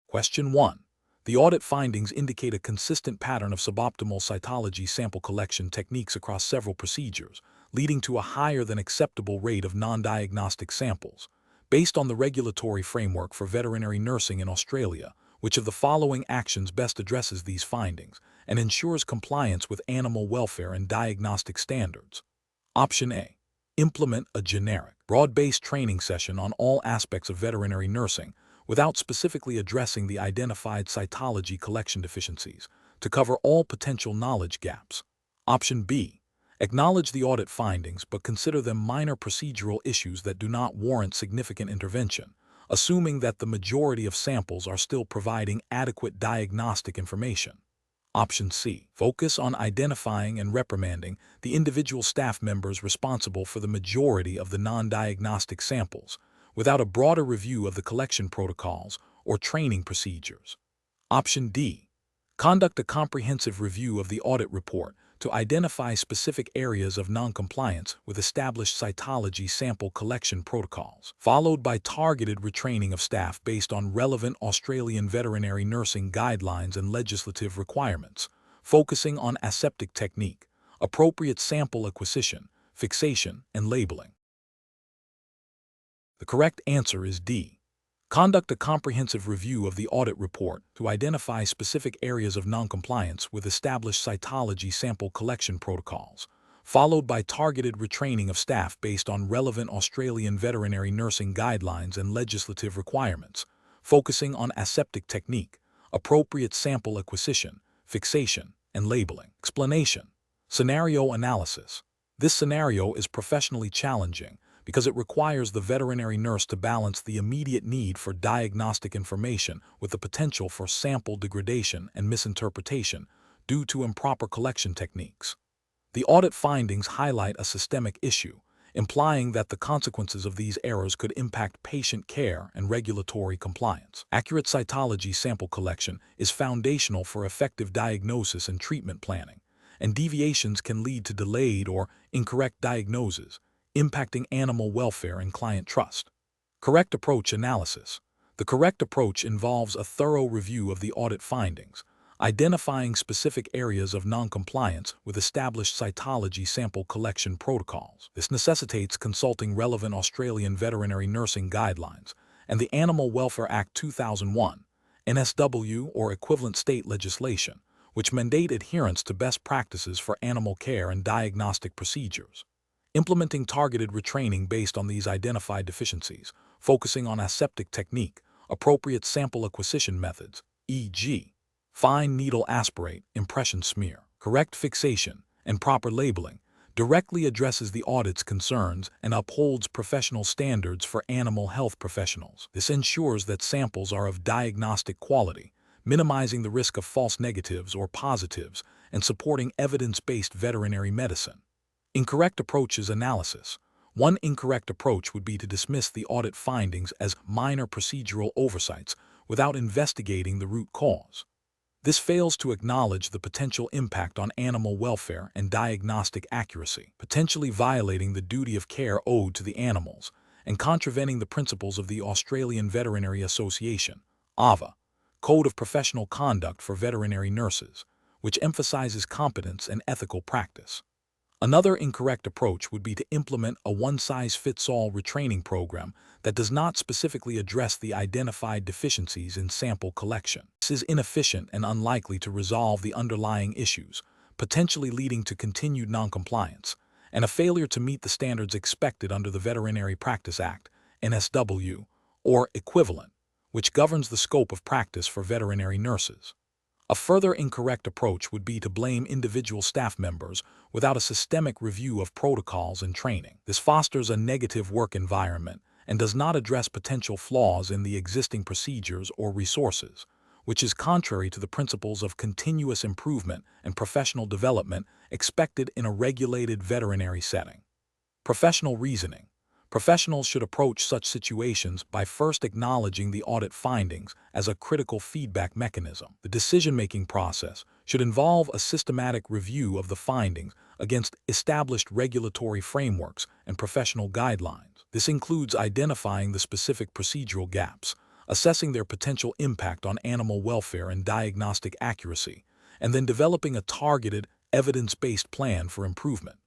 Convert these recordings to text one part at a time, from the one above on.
Question 1. The audit findings indicate a consistent pattern of suboptimal cytology sample collection techniques across several procedures, leading to a higher than acceptable rate of non-diagnostic samples. Based on the regulatory framework for veterinary nursing in Australia, which of the following actions best addresses these findings and ensures compliance with animal welfare and diagnostic standards? Option A. Implement a generic, broad-based training session on all aspects of veterinary nursing without specifically addressing the identified cytology collection deficiencies to cover all potential knowledge gaps. Option B. Acknowledge the audit findings but consider them minor procedural issues that do not warrant significant intervention, assuming that the majority of samples are still providing adequate diagnostic information. Option C. Focus on identifying and reprimanding the individual staff members responsible for the majority of the non-diagnostic samples, without a broader review of the collection protocols or training procedures. Option D. Conduct a comprehensive review of the audit report to identify specific areas of noncompliance with established cytology sample collection protocols, followed by targeted retraining of staff based on relevant Australian veterinary nursing guidelines and legislative requirements, focusing on aseptic technique, appropriate sample acquisition, fixation, and labeling. The correct answer is D. Conduct a comprehensive review of the audit report to identify specific areas of noncompliance with established cytology sample collection protocols, followed by targeted retraining of staff based on relevant Australian veterinary nursing guidelines and legislative requirements, focusing on aseptic technique, appropriate sample acquisition, fixation, and labeling. Explanation. Scenario analysis. This scenario is professionally challenging because it requires the veterinary nurse to balance the immediate need for diagnostic information with the potential for sample degradation and misinterpretation due to improper collection techniques. The audit findings highlight a systemic issue, implying that the consequences of these errors could impact patient care and regulatory compliance. Accurate cytology sample collection is foundational for effective diagnosis and treatment planning, and deviations can lead to delayed or incorrect diagnoses, impacting animal welfare and client trust. Correct approach analysis. The correct approach involves a thorough review of the audit findings, identifying specific areas of noncompliance with established cytology sample collection protocols. This necessitates consulting relevant Australian veterinary nursing guidelines and the Animal Welfare Act 2001, NSW or equivalent state legislation, which mandate adherence to best practices for animal care and diagnostic procedures. Implementing targeted retraining based on these identified deficiencies, focusing on aseptic technique, appropriate sample acquisition methods, e.g., fine needle aspirate, impression smear, correct fixation, and proper labeling, directly addresses the audit's concerns and upholds professional standards for animal health professionals. This ensures that samples are of diagnostic quality, minimizing the risk of false negatives or positives and supporting evidence-based veterinary medicine. Incorrect approaches analysis. One incorrect approach would be to dismiss the audit findings as minor procedural oversights without investigating the root cause. This fails to acknowledge the potential impact on animal welfare and diagnostic accuracy, potentially violating the duty of care owed to the animals and contravening the principles of the Australian Veterinary Association, AVA, Code of Professional Conduct for Veterinary Nurses, which emphasizes competence and ethical practice. Another incorrect approach would be to implement a one-size-fits-all retraining program that does not specifically address the identified deficiencies in sample collection. This is inefficient and unlikely to resolve the underlying issues, potentially leading to continued noncompliance and a failure to meet the standards expected under the Veterinary Practice Act, NSW, or equivalent, which governs the scope of practice for veterinary nurses. A further incorrect approach would be to blame individual staff members without a systemic review of protocols and training. This fosters a negative work environment and does not address potential flaws in the existing procedures or resources, which is contrary to the principles of continuous improvement and professional development expected in a regulated veterinary setting. Professional reasoning. Professionals should approach such situations by first acknowledging the audit findings as a critical feedback mechanism. The decision-making process should involve a systematic review of the findings against established regulatory frameworks and professional guidelines. This includes identifying the specific procedural gaps, assessing their potential impact on animal welfare and diagnostic accuracy, and then developing a targeted, evidence-based plan for improvement.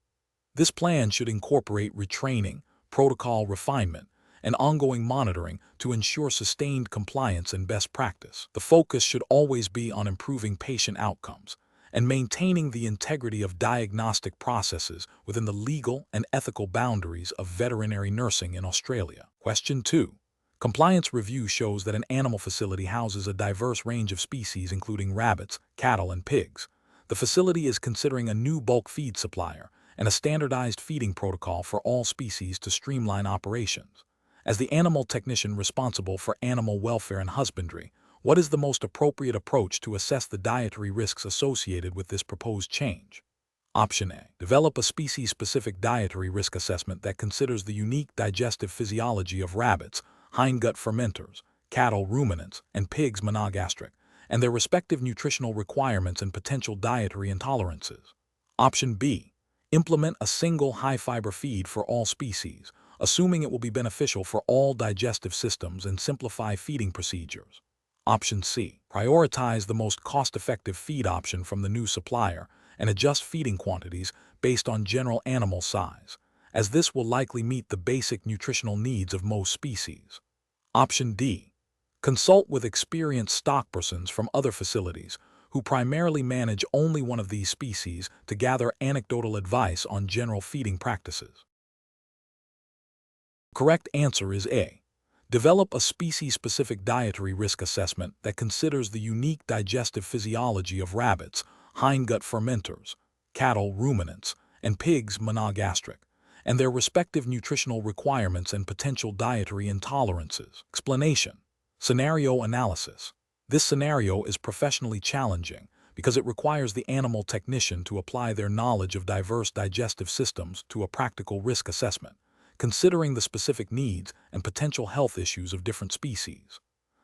This plan should incorporate retraining, protocol refinement, and ongoing monitoring to ensure sustained compliance and best practice. The focus should always be on improving patient outcomes and maintaining the integrity of diagnostic processes within the legal and ethical boundaries of veterinary nursing in Australia. Question 2. Compliance review shows that an animal facility houses a diverse range of species including rabbits, cattle, and pigs. The facility is considering a new bulk feed supplier and a standardized feeding protocol for all species to streamline operations. As the animal technician responsible for animal welfare and husbandry, what is the most appropriate approach to assess the dietary risks associated with this proposed change? Option A. Develop a species-specific dietary risk assessment that considers the unique digestive physiology of rabbits, hindgut fermenters, cattle ruminants, and pigs monogastric, and their respective nutritional requirements and potential dietary intolerances. Option B. Implement a single high-fiber feed for all species, assuming it will be beneficial for all digestive systems and simplify feeding procedures. Option C. Prioritize the most cost-effective feed option from the new supplier and adjust feeding quantities based on general animal size, as this will likely meet the basic nutritional needs of most species. Option D. Consult with experienced stockpersons from other facilities who primarily manage only one of these species to gather anecdotal advice on general feeding practices. Correct answer is A. Develop a species-specific dietary risk assessment that considers the unique digestive physiology of rabbits, hindgut fermenters, cattle ruminants, and pigs monogastric, and their respective nutritional requirements and potential dietary intolerances. Explanation. Scenario analysis. This scenario is professionally challenging because it requires the animal technician to apply their knowledge of diverse digestive systems to a practical risk assessment, considering the specific needs and potential health issues of different species.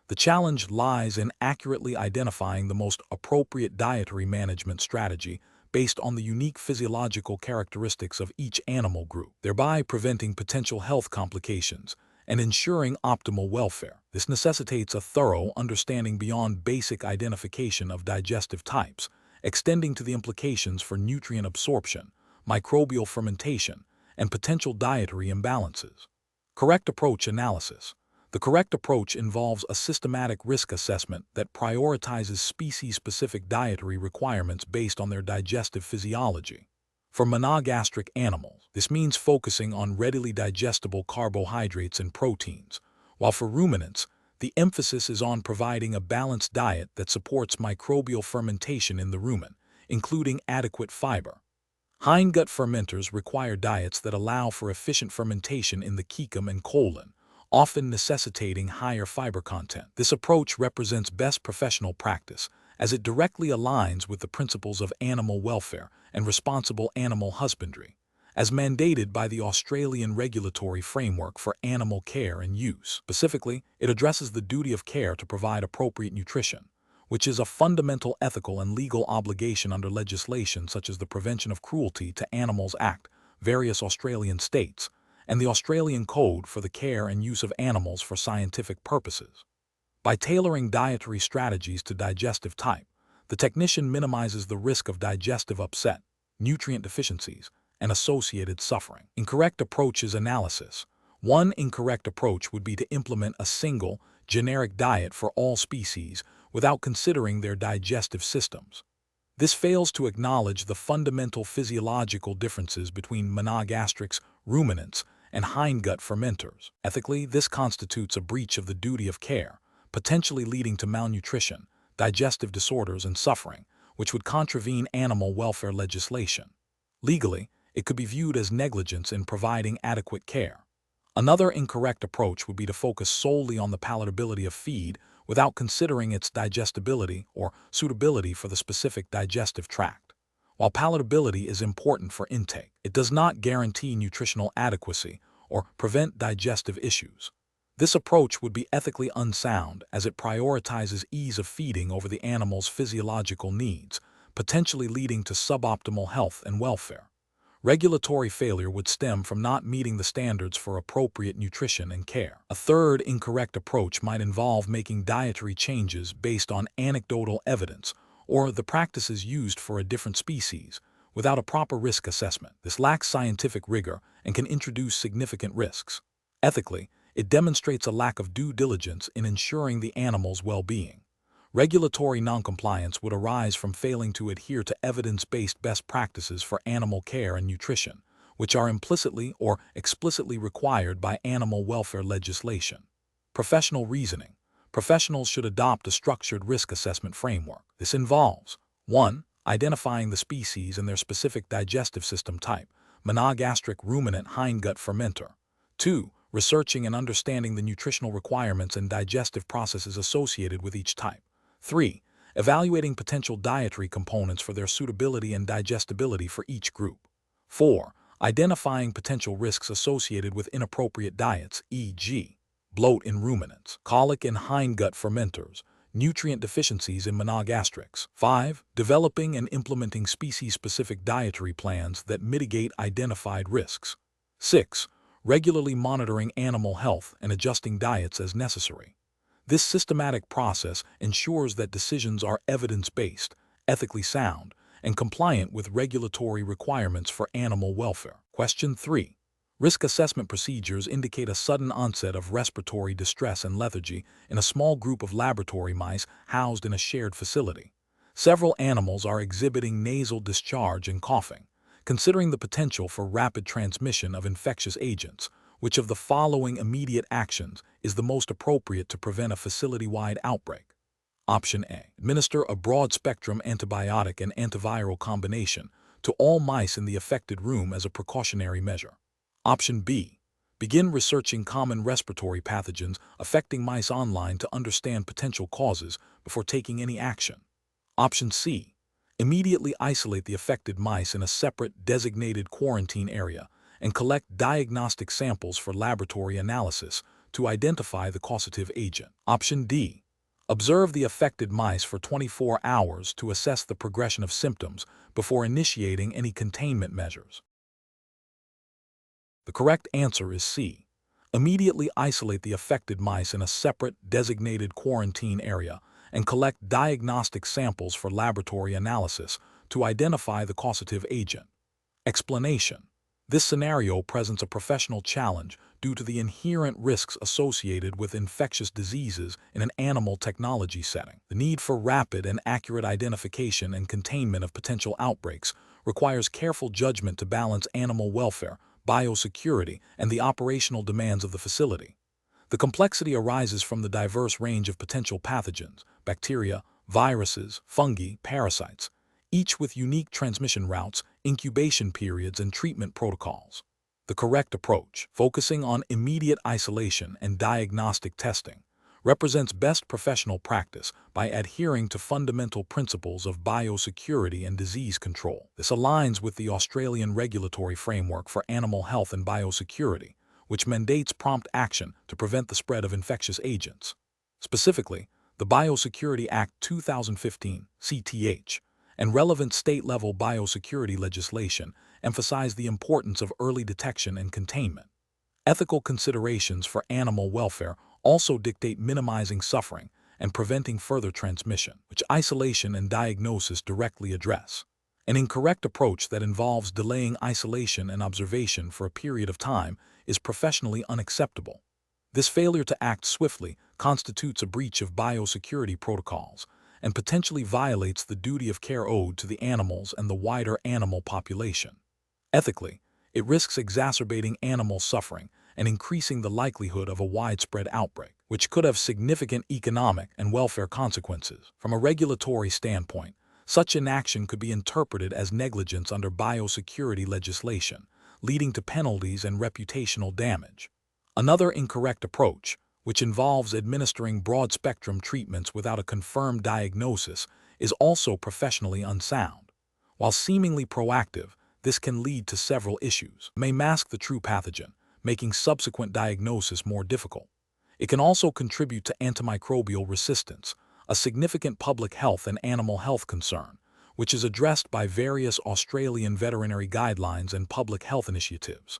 The challenge lies in accurately identifying the most appropriate dietary management strategy based on the unique physiological characteristics of each animal group, thereby preventing potential health complications and ensuring optimal welfare. This necessitates a thorough understanding beyond basic identification of digestive types, extending to the implications for nutrient absorption, microbial fermentation, and potential dietary imbalances. Correct approach analysis. The correct approach involves a systematic risk assessment that prioritizes species-specific dietary requirements based on their digestive physiology. For monogastric animals, this means focusing on readily digestible carbohydrates and proteins, while for ruminants, the emphasis is on providing a balanced diet that supports microbial fermentation in the rumen, including adequate fiber. Hindgut fermenters require diets that allow for efficient fermentation in the cecum and colon, often necessitating higher fiber content. This approach represents best professional practice as it directly aligns with the principles of animal welfare and responsible animal husbandry, as mandated by the Australian Regulatory Framework for Animal Care and Use. Specifically, it addresses the duty of care to provide appropriate nutrition, which is a fundamental ethical and legal obligation under legislation such as the Prevention of Cruelty to Animals Act, various Australian states, and the Australian Code for the Care and Use of Animals for Scientific Purposes. By tailoring dietary strategies to digestive type, the technician minimizes the risk of digestive upset, nutrient deficiencies, and associated suffering. Incorrect approach is analysis. One incorrect approach would be to implement a single, generic diet for all species without considering their digestive systems. This fails to acknowledge the fundamental physiological differences between monogastrics, ruminants, and hindgut fermenters. Ethically, this constitutes a breach of the duty of care, potentially leading to malnutrition, digestive disorders, and suffering, which would contravene animal welfare legislation. Legally, it could be viewed as negligence in providing adequate care. Another incorrect approach would be to focus solely on the palatability of feed without considering its digestibility or suitability for the specific digestive tract. While palatability is important for intake, it does not guarantee nutritional adequacy or prevent digestive issues. This approach would be ethically unsound as it prioritizes ease of feeding over the animal's physiological needs, potentially leading to suboptimal health and welfare. Regulatory failure would stem from not meeting the standards for appropriate nutrition and care. A third incorrect approach might involve making dietary changes based on anecdotal evidence or the practices used for a different species without a proper risk assessment. This lacks scientific rigor and can introduce significant risks. Ethically, it demonstrates a lack of due diligence in ensuring the animal's well-being. Regulatory noncompliance would arise from failing to adhere to evidence-based best practices for animal care and nutrition, which are implicitly or explicitly required by animal welfare legislation. Professional reasoning. Professionals should adopt a structured risk assessment framework. This involves 1. Identifying the species and their specific digestive system type, monogastric ruminant hindgut fermenter. 2. Researching and understanding the nutritional requirements and digestive processes associated with each type. 3. Evaluating potential dietary components for their suitability and digestibility for each group. 4. Identifying potential risks associated with inappropriate diets, e.g., bloat in ruminants, colic in hindgut fermenters, nutrient deficiencies in monogastrics. 5. Developing and implementing species-specific dietary plans that mitigate identified risks. 6. Regularly monitoring animal health and adjusting diets as necessary. This systematic process ensures that decisions are evidence-based, ethically sound, and compliant with regulatory requirements for animal welfare. Question 3. Risk assessment procedures indicate a sudden onset of respiratory distress and lethargy in a small group of laboratory mice housed in a shared facility. Several animals are exhibiting nasal discharge and coughing. Considering the potential for rapid transmission of infectious agents, which of the following immediate actions is the most appropriate to prevent a facility-wide outbreak? Option A. Administer a broad-spectrum antibiotic and antiviral combination to all mice in the affected room as a precautionary measure. Option B. Begin researching common respiratory pathogens affecting mice online to understand potential causes before taking any action. Option C. Immediately isolate the affected mice in a separate, designated quarantine area and collect diagnostic samples for laboratory analysis to identify the causative agent. Option D. Observe the affected mice for 24 hours to assess the progression of symptoms before initiating any containment measures. The correct answer is C. Immediately isolate the affected mice in a separate, designated quarantine area and collect diagnostic samples for laboratory analysis to identify the causative agent. Explanation. This scenario presents a professional challenge due to the inherent risks associated with infectious diseases in an animal technology setting. The need for rapid and accurate identification and containment of potential outbreaks requires careful judgment to balance animal welfare, biosecurity, and the operational demands of the facility. The complexity arises from the diverse range of potential pathogens, bacteria, viruses, fungi, parasites, each with unique transmission routes, incubation periods, and treatment protocols. The correct approach, focusing on immediate isolation and diagnostic testing, represents best professional practice by adhering to fundamental principles of biosecurity and disease control. This aligns with the Australian Regulatory Framework for Animal Health and Biosecurity, which mandates prompt action to prevent the spread of infectious agents. Specifically, the Biosecurity Act 2015, CTH, and relevant state-level biosecurity legislation emphasize the importance of early detection and containment. Ethical considerations for animal welfare also dictate minimizing suffering and preventing further transmission, which isolation and diagnosis directly address. An incorrect approach that involves delaying isolation and observation for a period of time is professionally unacceptable. This failure to act swiftly constitutes a breach of biosecurity protocols and potentially violates the duty of care owed to the animals and the wider animal population. Ethically, it risks exacerbating animal suffering and increasing the likelihood of a widespread outbreak, which could have significant economic and welfare consequences. From a regulatory standpoint, such inaction could be interpreted as negligence under biosecurity legislation, leading to penalties and reputational damage. Another incorrect approach, which involves administering broad-spectrum treatments without a confirmed diagnosis, is also professionally unsound. While seemingly proactive, this can lead to several issues. It may mask the true pathogen, making subsequent diagnosis more difficult. It can also contribute to antimicrobial resistance, a significant public health and animal health concern, which is addressed by various Australian veterinary guidelines and public health initiatives.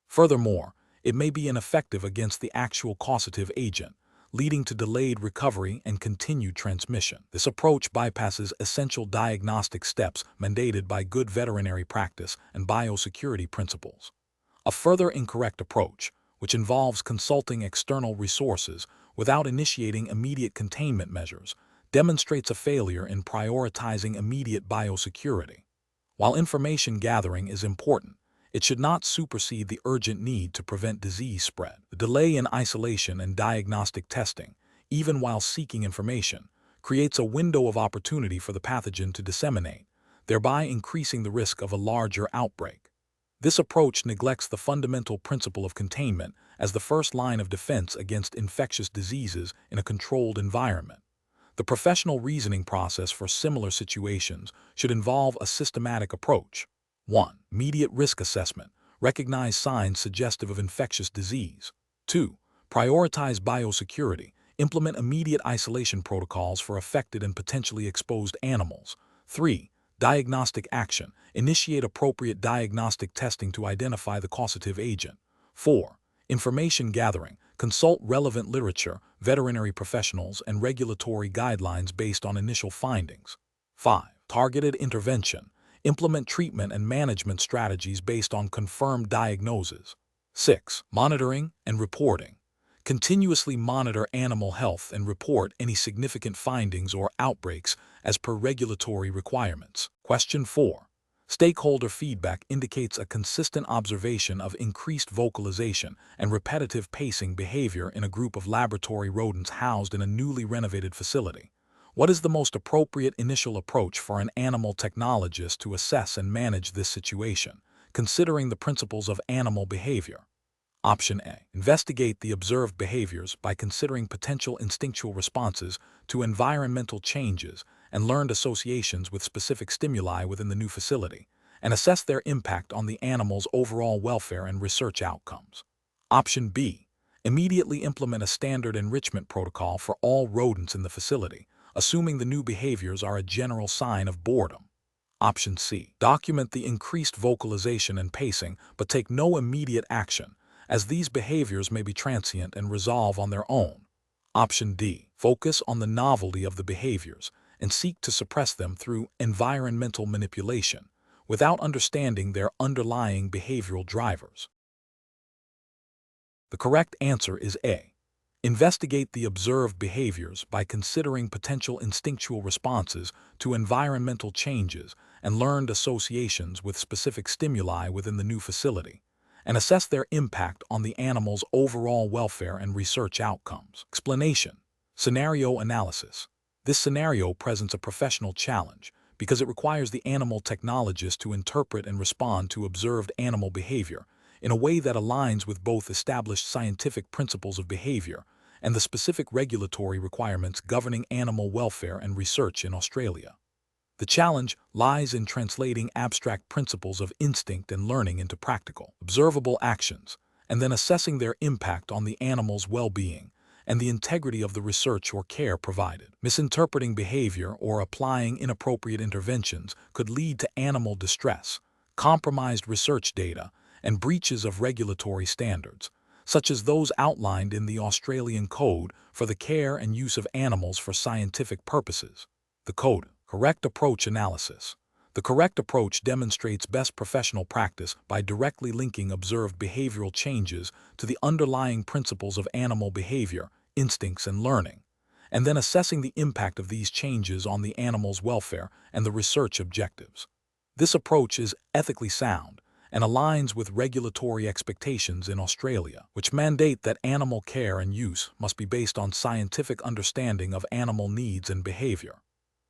Furthermore, it may be ineffective against the actual causative agent, leading to delayed recovery and continued transmission. This approach bypasses essential diagnostic steps mandated by good veterinary practice and biosecurity principles. A further incorrect approach, which involves consulting external resources without initiating immediate containment measures, demonstrates a failure in prioritizing immediate biosecurity. While information gathering is important, it should not supersede the urgent need to prevent disease spread. The delay in isolation and diagnostic testing, even while seeking information, creates a window of opportunity for the pathogen to disseminate, thereby increasing the risk of a larger outbreak. This approach neglects the fundamental principle of containment as the first line of defense against infectious diseases in a controlled environment. The professional reasoning process for similar situations should involve a systematic approach. 1. Immediate risk assessment. Recognize signs suggestive of infectious disease. 2. Prioritize biosecurity. Implement immediate isolation protocols for affected and potentially exposed animals. 3. Diagnostic action. Initiate appropriate diagnostic testing to identify the causative agent. 4. Information gathering. Consult relevant literature, veterinary professionals, and regulatory guidelines based on initial findings. 5. Targeted intervention. Implement treatment and management strategies based on confirmed diagnoses. 6. Monitoring and reporting. Continuously monitor animal health and report any significant findings or outbreaks as per regulatory requirements. Question 4. Stakeholder feedback indicates a consistent observation of increased vocalization and repetitive pacing behavior in a group of laboratory rodents housed in a newly renovated facility. What is the most appropriate initial approach for an animal technologist to assess and manage this situation, considering the principles of animal behavior? Option A. Investigate the observed behaviors by considering potential instinctual responses to environmental changes and learned associations with specific stimuli within the new facility, and assess their impact on the animal's overall welfare and research outcomes. Option B. Immediately implement a standard enrichment protocol for all rodents in the facility, assuming the new behaviors are a general sign of boredom. Option C. Document the increased vocalization and pacing, but take no immediate action, as these behaviors may be transient and resolve on their own. Option D. Focus on the novelty of the behaviors and seek to suppress them through environmental manipulation, without understanding their underlying behavioral drivers. The correct answer is A. Investigate the observed behaviors by considering potential instinctual responses to environmental changes and learned associations with specific stimuli within the new facility, and assess their impact on the animal's overall welfare and research outcomes. Explanation. Scenario analysis. This scenario presents a professional challenge because it requires the animal technologist to interpret and respond to observed animal behavior in a way that aligns with both established scientific principles of behavior and the specific regulatory requirements governing animal welfare and research in Australia. The challenge lies in translating abstract principles of instinct and learning into practical, observable actions, and then assessing their impact on the animal's well-being and the integrity of the research or care provided. Misinterpreting behavior or applying inappropriate interventions could lead to animal distress, compromised research data, and breaches of regulatory standards, such as those outlined in the Australian Code for the Care and Use of Animals for Scientific Purposes. The Code. Correct approach analysis. The correct approach demonstrates best professional practice by directly linking observed behavioral changes to the underlying principles of animal behavior, instincts, and learning, and then assessing the impact of these changes on the animal's welfare and the research objectives. This approach is ethically sound and aligns with regulatory expectations in Australia, which mandate that animal care and use must be based on scientific understanding of animal needs and behavior.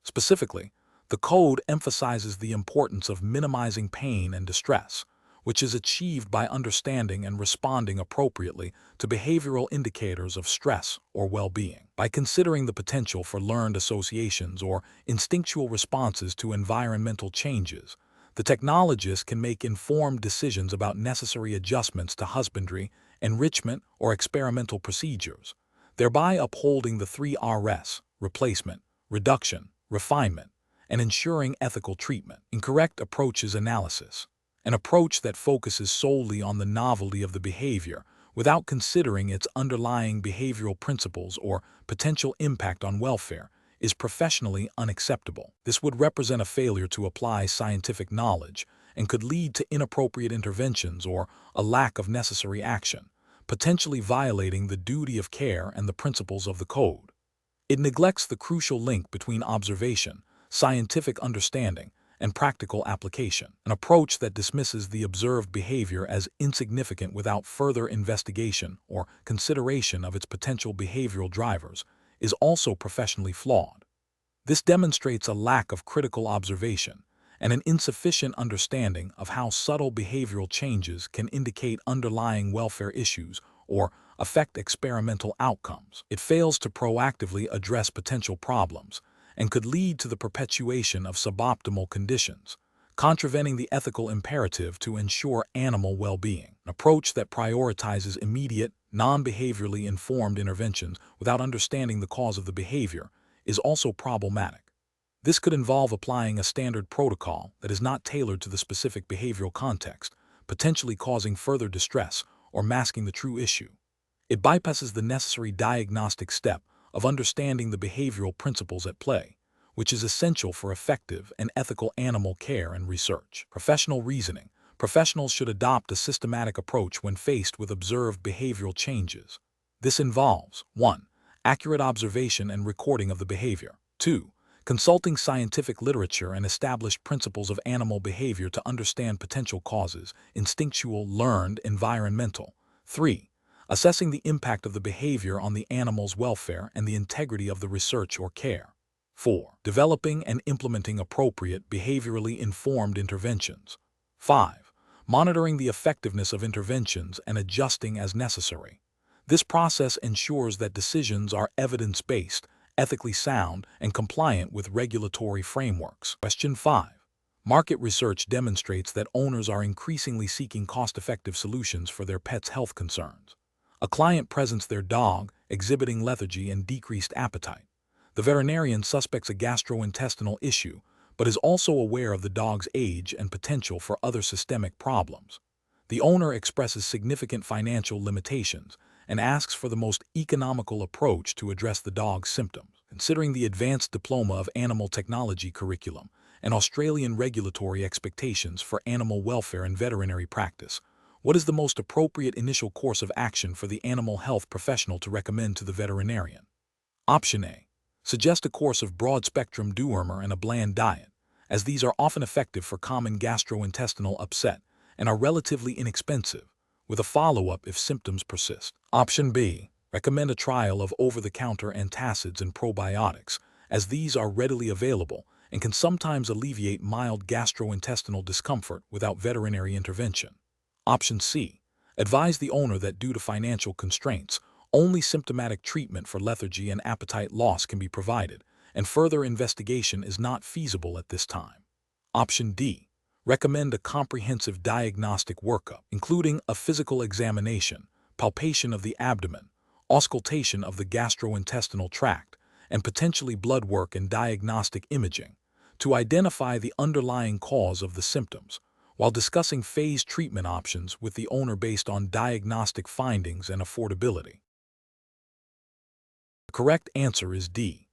Specifically, the Code emphasizes the importance of minimizing pain and distress, which is achieved by understanding and responding appropriately to behavioral indicators of stress or well-being. By considering the potential for learned associations or instinctual responses to environmental changes, the technologist can make informed decisions about necessary adjustments to husbandry, enrichment, or experimental procedures, thereby upholding the 3 Rs: replacement, reduction, refinement, and ensuring ethical treatment. Incorrect approach is analysis, an approach that focuses solely on the novelty of the behavior without considering its underlying behavioral principles or potential impact on welfare, is professionally unacceptable. This would represent a failure to apply scientific knowledge and could lead to inappropriate interventions or a lack of necessary action, potentially violating the duty of care and the principles of the code. It neglects the crucial link between observation, scientific understanding, and practical application. An approach that dismisses the observed behavior as insignificant without further investigation or consideration of its potential behavioral drivers is also professionally flawed. This demonstrates a lack of critical observation and an insufficient understanding of how subtle behavioral changes can indicate underlying welfare issues or affect experimental outcomes. It fails to proactively address potential problems and could lead to the perpetuation of suboptimal conditions, contravening the ethical imperative to ensure animal well-being. An approach that prioritizes immediate, non-behaviorally informed interventions without understanding the cause of the behavior is also problematic. This could involve applying a standard protocol that is not tailored to the specific behavioral context, potentially causing further distress or masking the true issue. It bypasses the necessary diagnostic step of understanding the behavioral principles at play, which is essential for effective and ethical animal care and research. Professional reasoning. Professionals should adopt a systematic approach when faced with observed behavioral changes. This involves 1. Accurate observation and recording of the behavior. 2. Consulting scientific literature and established principles of animal behavior to understand potential causes, instinctual, learned, environmental. 3. Assessing the impact of the behavior on the animal's welfare and the integrity of the research or care. 4. Developing and implementing appropriate, behaviorally informed interventions. 5. Monitoring the effectiveness of interventions and adjusting as necessary. This process ensures that decisions are evidence-based, ethically sound, and compliant with regulatory frameworks. Question 5. Market research demonstrates that owners are increasingly seeking cost-effective solutions for their pets' health concerns. A client presents their dog, exhibiting lethargy and decreased appetite. The veterinarian suspects a gastrointestinal issue, but is also aware of the dog's age and potential for other systemic problems. The owner expresses significant financial limitations and asks for the most economical approach to address the dog's symptoms. Considering the advanced Diploma of Animal Technology curriculum and Australian regulatory expectations for animal welfare and veterinary practice, what is the most appropriate initial course of action for the animal health professional to recommend to the veterinarian? Option A. Suggest a course of broad-spectrum dewormer and a bland diet, as these are often effective for common gastrointestinal upset and are relatively inexpensive, with a follow-up if symptoms persist. Option B. Recommend a trial of over-the-counter antacids and probiotics, as these are readily available and can sometimes alleviate mild gastrointestinal discomfort without veterinary intervention. Option C. Advise the owner that due to financial constraints, only symptomatic treatment for lethargy and appetite loss can be provided, and further investigation is not feasible at this time. Option D. Recommend a comprehensive diagnostic workup, including a physical examination, palpation of the abdomen, auscultation of the gastrointestinal tract, and potentially blood work and diagnostic imaging, to identify the underlying cause of the symptoms, while discussing phased treatment options with the owner based on diagnostic findings and affordability. The correct answer is D.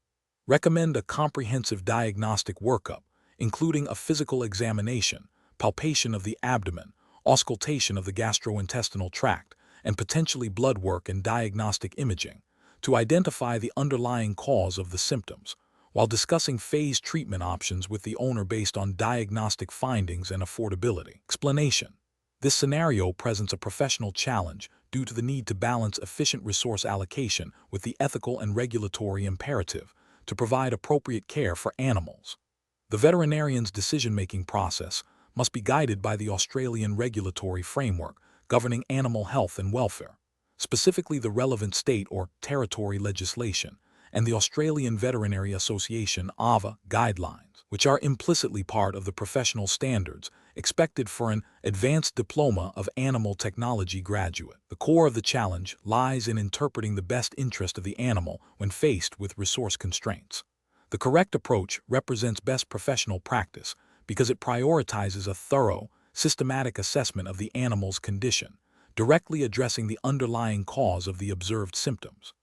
Recommend a comprehensive diagnostic workup, including a physical examination, palpation of the abdomen, auscultation of the gastrointestinal tract, and potentially blood work and diagnostic imaging, to identify the underlying cause of the symptoms, while discussing phased treatment options with the owner based on diagnostic findings and affordability. Explanation. This scenario presents a professional challenge due to the need to balance efficient resource allocation with the ethical and regulatory imperative to provide appropriate care for animals. The veterinarian's decision-making process must be guided by the Australian regulatory framework governing animal health and welfare, specifically the relevant state or territory legislation, and the Australian Veterinary Association AVA guidelines, which are implicitly part of the professional standards expected for an advanced Diploma of Animal Technology graduate. The core of the challenge lies in interpreting the best interest of the animal when faced with resource constraints. The correct approach represents best professional practice because it prioritizes a thorough, systematic assessment of the animal's condition, directly addressing the underlying cause of the observed symptoms.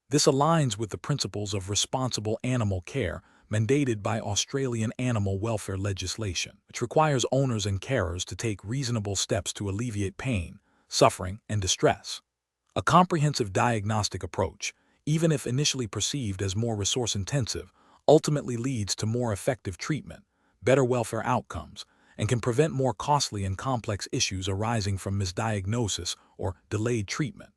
This aligns with the principles of responsible animal care mandated by Australian animal welfare legislation, which requires owners and carers to take reasonable steps to alleviate pain, suffering, and distress. A comprehensive diagnostic approach, even if initially perceived as more resource-intensive, ultimately leads to more effective treatment, better welfare outcomes, and can prevent more costly and complex issues arising from misdiagnosis or delayed treatment.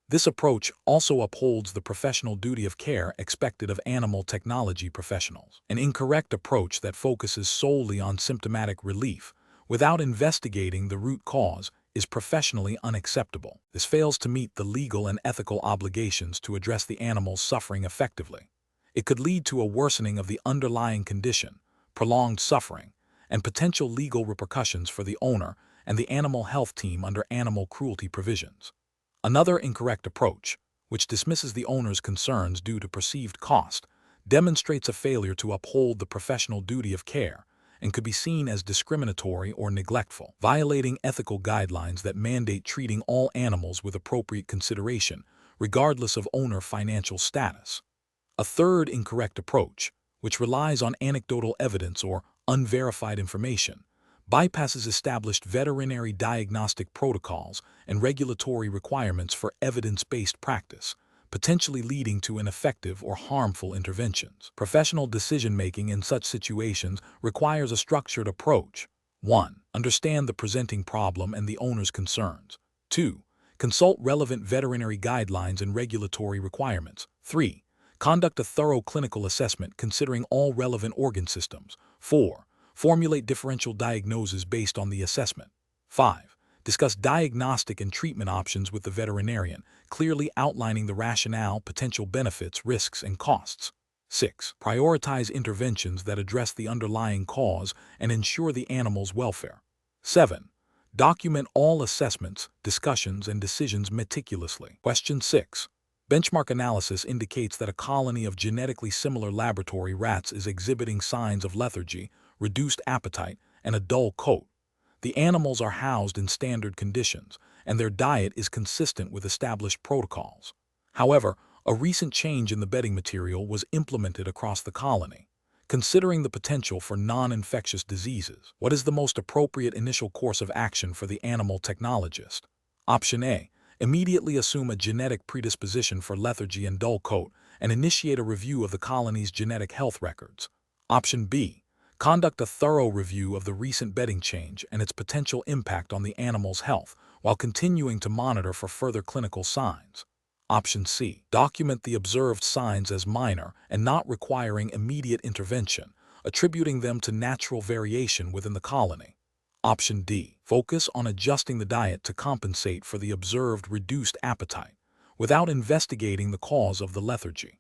This approach also upholds the professional duty of care expected of animal technology professionals. An incorrect approach that focuses solely on symptomatic relief without investigating the root cause is professionally unacceptable. This fails to meet the legal and ethical obligations to address the animal's suffering effectively. It could lead to a worsening of the underlying condition, prolonged suffering, and potential legal repercussions for the owner and the animal health team under animal cruelty provisions. Another incorrect approach, which dismisses the owner's concerns due to perceived cost, demonstrates a failure to uphold the professional duty of care and could be seen as discriminatory or neglectful, violating ethical guidelines that mandate treating all animals with appropriate consideration, regardless of owner financial status. A third incorrect approach, which relies on anecdotal evidence or unverified information, bypasses established veterinary diagnostic protocols and regulatory requirements for evidence-based practice, potentially leading to ineffective or harmful interventions. Professional decision-making in such situations requires a structured approach. 1. Understand the presenting problem and the owner's concerns. 2. Consult relevant veterinary guidelines and regulatory requirements. 3. Conduct a thorough clinical assessment considering all relevant organ systems. 4. Formulate differential diagnoses based on the assessment. 5. Discuss diagnostic and treatment options with the veterinarian, clearly outlining the rationale, potential benefits, risks, and costs. 6. Prioritize interventions that address the underlying cause and ensure the animal's welfare. 7. Document all assessments, discussions, and decisions meticulously. Question 6. Benchmark analysis indicates that a colony of genetically similar laboratory rats is exhibiting signs of lethargy, reduced appetite, and a dull coat. The animals are housed in standard conditions, and their diet is consistent with established protocols. However, a recent change in the bedding material was implemented across the colony. Considering the potential for non-infectious diseases, what is the most appropriate initial course of action for the animal technologist? Option A. Immediately assume a genetic predisposition for lethargy and dull coat and initiate a review of the colony's genetic health records. Option B. Conduct a thorough review of the recent bedding change and its potential impact on the animal's health while continuing to monitor for further clinical signs. Option C. Document the observed signs as minor and not requiring immediate intervention, attributing them to natural variation within the colony. Option D. Focus on adjusting the diet to compensate for the observed reduced appetite, without investigating the cause of the lethargy.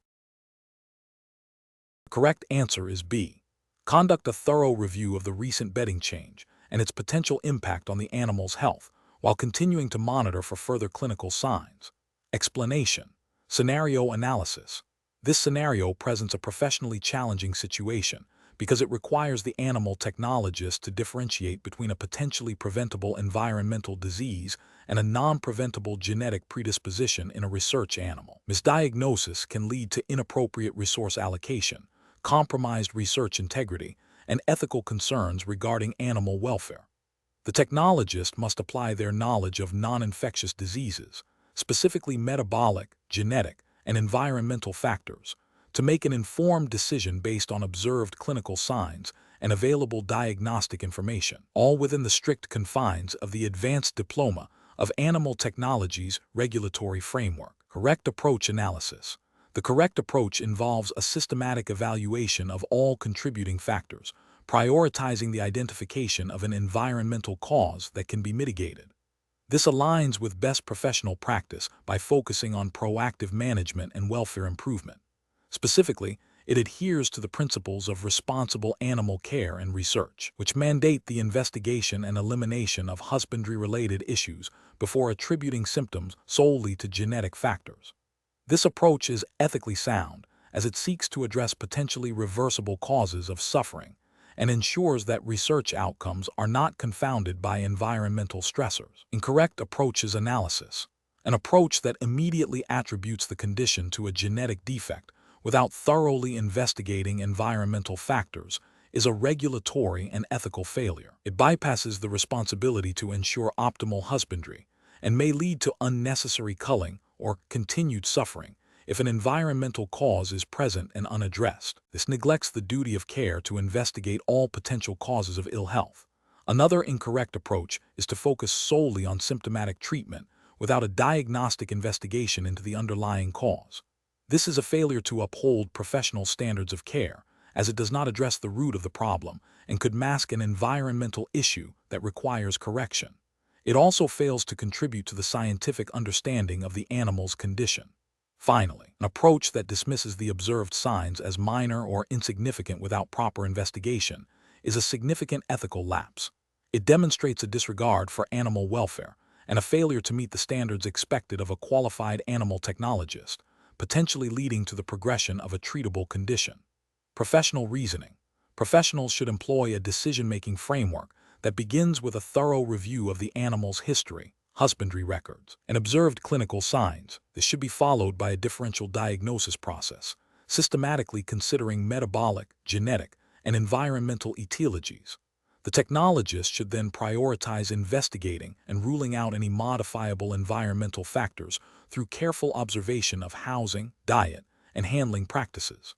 The correct answer is B. Conduct a thorough review of the recent bedding change and its potential impact on the animal's health, while continuing to monitor for further clinical signs. Explanation. Scenario analysis. This scenario presents a professionally challenging situation because it requires the animal technologist to differentiate between a potentially preventable environmental disease and a non-preventable genetic predisposition in a research animal. Misdiagnosis can lead to inappropriate resource allocation, compromised research integrity, and ethical concerns regarding animal welfare. The technologist must apply their knowledge of non-infectious diseases, specifically metabolic, genetic, and environmental factors, to make an informed decision based on observed clinical signs and available diagnostic information, all within the strict confines of the Advanced Diploma of Animal Technology's regulatory framework. Correct approach analysis. The correct approach involves a systematic evaluation of all contributing factors, prioritizing the identification of an environmental cause that can be mitigated. This aligns with best professional practice by focusing on proactive management and welfare improvement. Specifically, it adheres to the principles of responsible animal care and research, which mandate the investigation and elimination of husbandry-related issues before attributing symptoms solely to genetic factors. This approach is ethically sound, as it seeks to address potentially reversible causes of suffering and ensures that research outcomes are not confounded by environmental stressors. Incorrect approach is analysis, an approach that immediately attributes the condition to a genetic defect without thoroughly investigating environmental factors is a regulatory and ethical failure. It bypasses the responsibility to ensure optimal husbandry and may lead to unnecessary culling or continued suffering if an environmental cause is present and unaddressed. This neglects the duty of care to investigate all potential causes of ill health. Another incorrect approach is to focus solely on symptomatic treatment without a diagnostic investigation into the underlying cause. This is a failure to uphold professional standards of care, as it does not address the root of the problem and could mask an environmental issue that requires correction. It also fails to contribute to the scientific understanding of the animal's condition. Finally, an approach that dismisses the observed signs as minor or insignificant without proper investigation is a significant ethical lapse. It demonstrates a disregard for animal welfare and a failure to meet the standards expected of a qualified animal technologist, potentially leading to the progression of a treatable condition. Professional reasoning. Professionals should employ a decision-making framework that begins with a thorough review of the animal's history, husbandry records, and observed clinical signs. This should be followed by a differential diagnosis process, systematically considering metabolic, genetic, and environmental etiologies. The technologist should then prioritize investigating and ruling out any modifiable environmental factors through careful observation of housing, diet, and handling practices.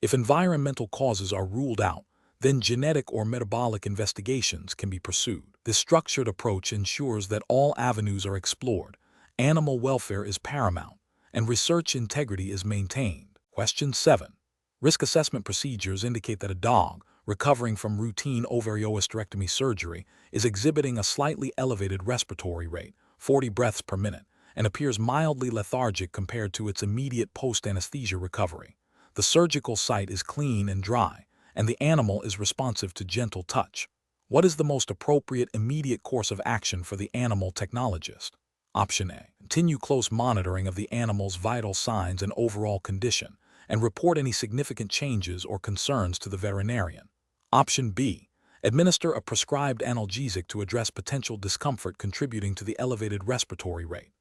If environmental causes are ruled out, then genetic or metabolic investigations can be pursued. This structured approach ensures that all avenues are explored, animal welfare is paramount, and research integrity is maintained. Question 7. Risk assessment procedures indicate that a dog, recovering from routine ovariohysterectomy surgery, is exhibiting a slightly elevated respiratory rate, 40 breaths per minute, and appears mildly lethargic compared to its immediate post-anesthesia recovery. The surgical site is clean and dry, and the animal is responsive to gentle touch. What is the most appropriate immediate course of action for the animal technologist? Option A. Continue close monitoring of the animal's vital signs and overall condition, and report any significant changes or concerns to the veterinarian. Option B. Administer a prescribed analgesic to address potential discomfort contributing to the elevated respiratory rate.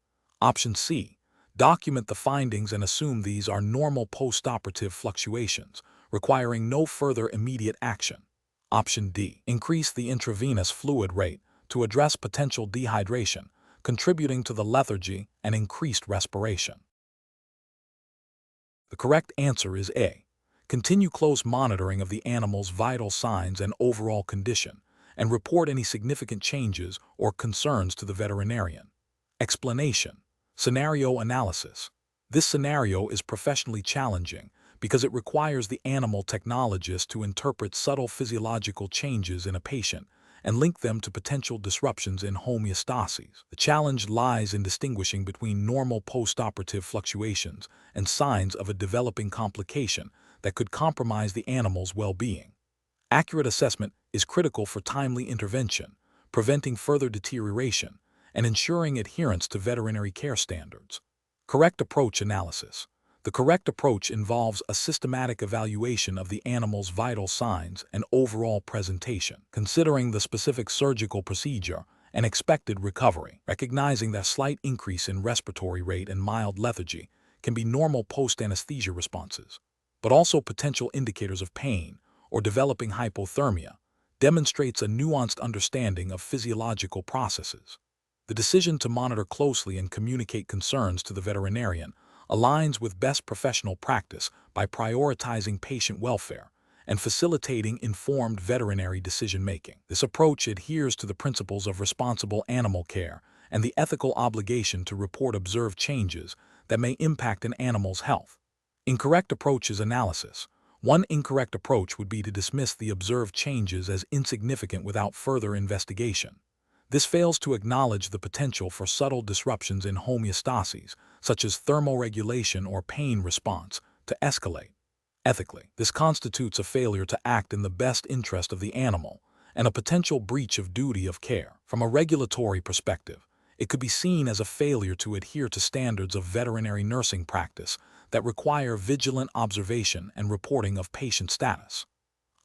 Option C. Document the findings and assume these are normal post-operative fluctuations, requiring no further immediate action. Option D. Increase the intravenous fluid rate to address potential dehydration, contributing to the lethargy and increased respiration. The correct answer is A. Continue close monitoring of the animal's vital signs and overall condition, and report any significant changes or concerns to the veterinarian. Explanation. Scenario analysis. This scenario is professionally challenging because it requires the animal technologist to interpret subtle physiological changes in a patient and link them to potential disruptions in homeostasis. The challenge lies in distinguishing between normal post-operative fluctuations and signs of a developing complication that could compromise the animal's well-being. Accurate assessment is critical for timely intervention, preventing further deterioration, and ensuring adherence to veterinary care standards. Correct approach analysis. The correct approach involves a systematic evaluation of the animal's vital signs and overall presentation, considering the specific surgical procedure and expected recovery, recognizing that slight increase in respiratory rate and mild lethargy can be normal post-anesthesia responses, but also potential indicators of pain or developing hypothermia, demonstrates a nuanced understanding of physiological processes. The decision to monitor closely and communicate concerns to the veterinarian aligns with best professional practice by prioritizing patient welfare and facilitating informed veterinary decision-making. This approach adheres to the principles of responsible animal care and the ethical obligation to report observed changes that may impact an animal's health. Incorrect approach is analysis. One incorrect approach would be to dismiss the observed changes as insignificant without further investigation. This fails to acknowledge the potential for subtle disruptions in homeostasis, such as thermoregulation or pain response, to escalate. Ethically, this constitutes a failure to act in the best interest of the animal and a potential breach of duty of care. From a regulatory perspective, it could be seen as a failure to adhere to standards of veterinary nursing practice that require vigilant observation and reporting of patient status.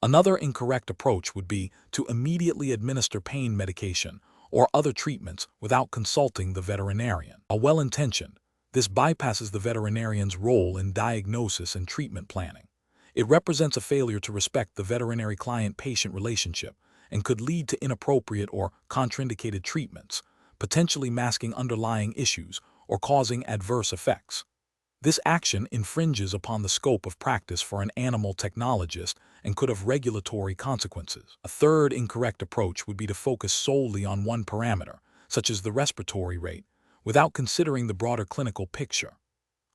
Another incorrect approach would be to immediately administer pain medication or other treatments without consulting the veterinarian. While well-intentioned, this bypasses the veterinarian's role in diagnosis and treatment planning. It represents a failure to respect the veterinary client-patient relationship and could lead to inappropriate or contraindicated treatments, potentially masking underlying issues or causing adverse effects. This action infringes upon the scope of practice for an animal technologist and could have regulatory consequences. A third incorrect approach would be to focus solely on one parameter, such as the respiratory rate, without considering the broader clinical picture.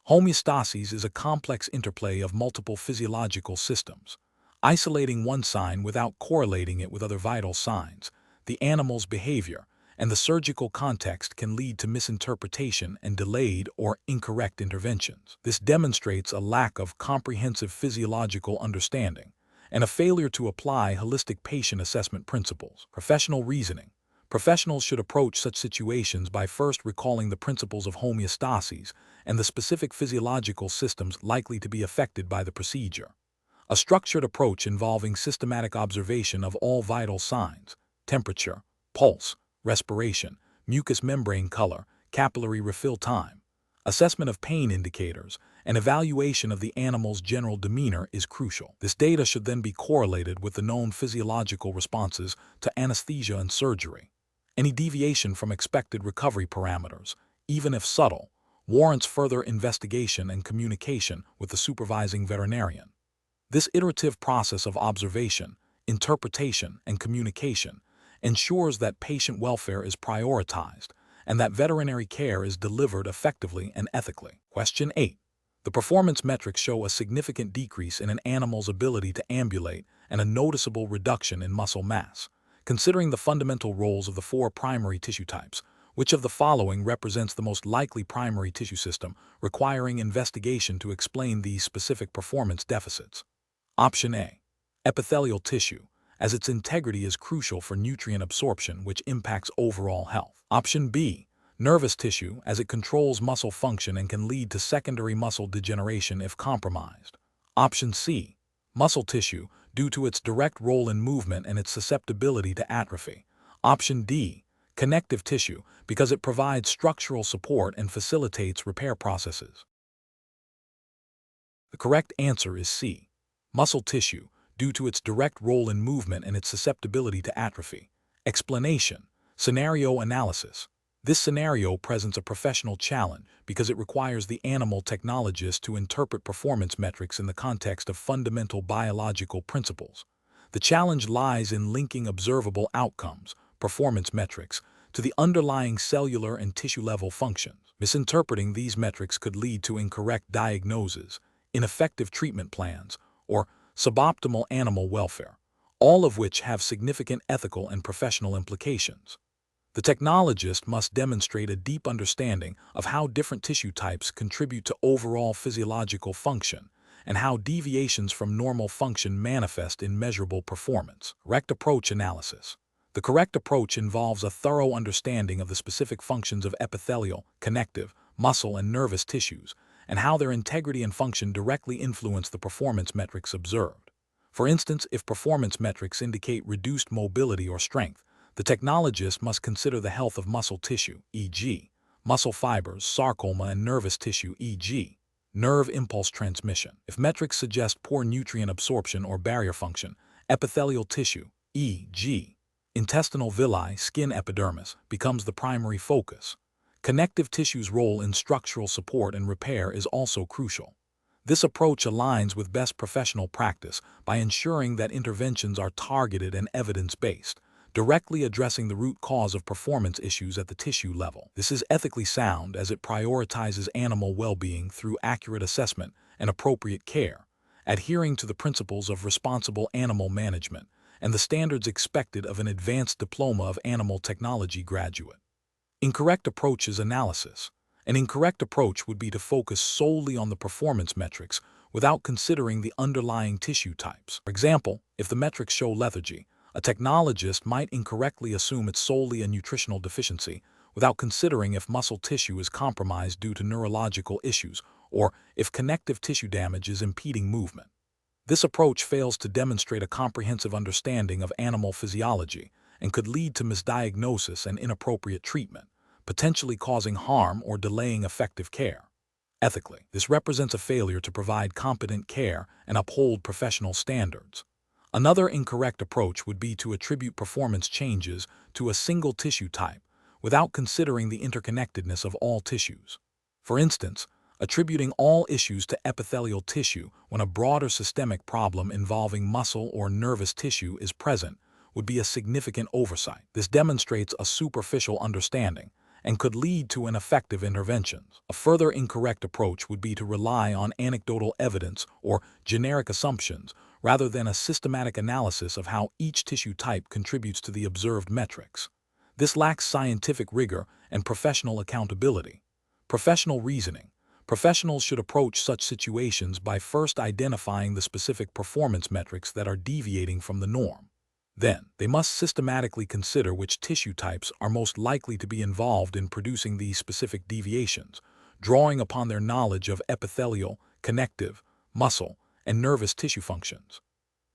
Homeostasis is a complex interplay of multiple physiological systems. Isolating one sign without correlating it with other vital signs, the animal's behavior, and the surgical context can lead to misinterpretation and delayed or incorrect interventions. This demonstrates a lack of comprehensive physiological understanding and a failure to apply holistic patient assessment principles. Professional reasoning. Professionals should approach such situations by first recalling the principles of homeostasis and the specific physiological systems likely to be affected by the procedure. A structured approach involving systematic observation of all vital signs, temperature, pulse, respiration, mucous membrane color, capillary refill time, assessment of pain indicators, and evaluation of the animal's general demeanor is crucial. This data should then be correlated with the known physiological responses to anesthesia and surgery. Any deviation from expected recovery parameters, even if subtle, warrants further investigation and communication with the supervising veterinarian. This iterative process of observation, interpretation, and communication ensures that patient welfare is prioritized and that veterinary care is delivered effectively and ethically. Question 8. The performance metrics show a significant decrease in an animal's ability to ambulate and a noticeable reduction in muscle mass. Considering the fundamental roles of the four primary tissue types, which of the following represents the most likely primary tissue system requiring investigation to explain these specific performance deficits? Option A. Epithelial tissue, as its integrity is crucial for nutrient absorption, which impacts overall health. Option B. Nervous tissue, as it controls muscle function and can lead to secondary muscle degeneration if compromised. Option C. Muscle tissue, due to its direct role in movement and its susceptibility to atrophy. Option D. Connective tissue, because it provides structural support and facilitates repair processes. The correct answer is C. Muscle tissue, due to its direct role in movement and its susceptibility to atrophy. Explanation. Scenario analysis. This scenario presents a professional challenge because it requires the animal technologist to interpret performance metrics in the context of fundamental biological principles. The challenge lies in linking observable outcomes, performance metrics, to the underlying cellular and tissue-level functions. Misinterpreting these metrics could lead to incorrect diagnoses, ineffective treatment plans, or suboptimal animal welfare, all of which have significant ethical and professional implications. The technologist must demonstrate a deep understanding of how different tissue types contribute to overall physiological function and how deviations from normal function manifest in measurable performance. Correct approach analysis. The correct approach involves a thorough understanding of the specific functions of epithelial, connective, muscle, and nervous tissues, and how their integrity and function directly influence the performance metrics observed. For instance, if performance metrics indicate reduced mobility or strength, the technologist must consider the health of muscle tissue, e.g., muscle fibers, sarcoma, and nervous tissue, e.g., nerve impulse transmission. If metrics suggest poor nutrient absorption or barrier function, epithelial tissue, e.g., intestinal villi, skin epidermis, becomes the primary focus. Connective tissue's role in structural support and repair is also crucial. This approach aligns with best professional practice by ensuring that interventions are targeted and evidence-based, directly addressing the root cause of performance issues at the tissue level. This is ethically sound as it prioritizes animal well-being through accurate assessment and appropriate care, adhering to the principles of responsible animal management and the standards expected of an advanced diploma of animal technology graduate. Incorrect approach is analysis. An incorrect approach would be to focus solely on the performance metrics without considering the underlying tissue types. For example, if the metrics show lethargy, a technologist might incorrectly assume it's solely a nutritional deficiency, without considering if muscle tissue is compromised due to neurological issues or if connective tissue damage is impeding movement. This approach fails to demonstrate a comprehensive understanding of animal physiology and could lead to misdiagnosis and inappropriate treatment, potentially causing harm or delaying effective care. Ethically, this represents a failure to provide competent care and uphold professional standards. Another incorrect approach would be to attribute performance changes to a single tissue type without considering the interconnectedness of all tissues. For instance, attributing all issues to epithelial tissue when a broader systemic problem involving muscle or nervous tissue is present would be a significant oversight. This demonstrates a superficial understanding and could lead to ineffective interventions. A further incorrect approach would be to rely on anecdotal evidence or generic assumptions rather than a systematic analysis of how each tissue type contributes to the observed metrics. This lacks scientific rigor and professional accountability. Professional reasoning. Professionals should approach such situations by first identifying the specific performance metrics that are deviating from the norm. Then, they must systematically consider which tissue types are most likely to be involved in producing these specific deviations, drawing upon their knowledge of epithelial, connective, muscle, and nervous tissue functions.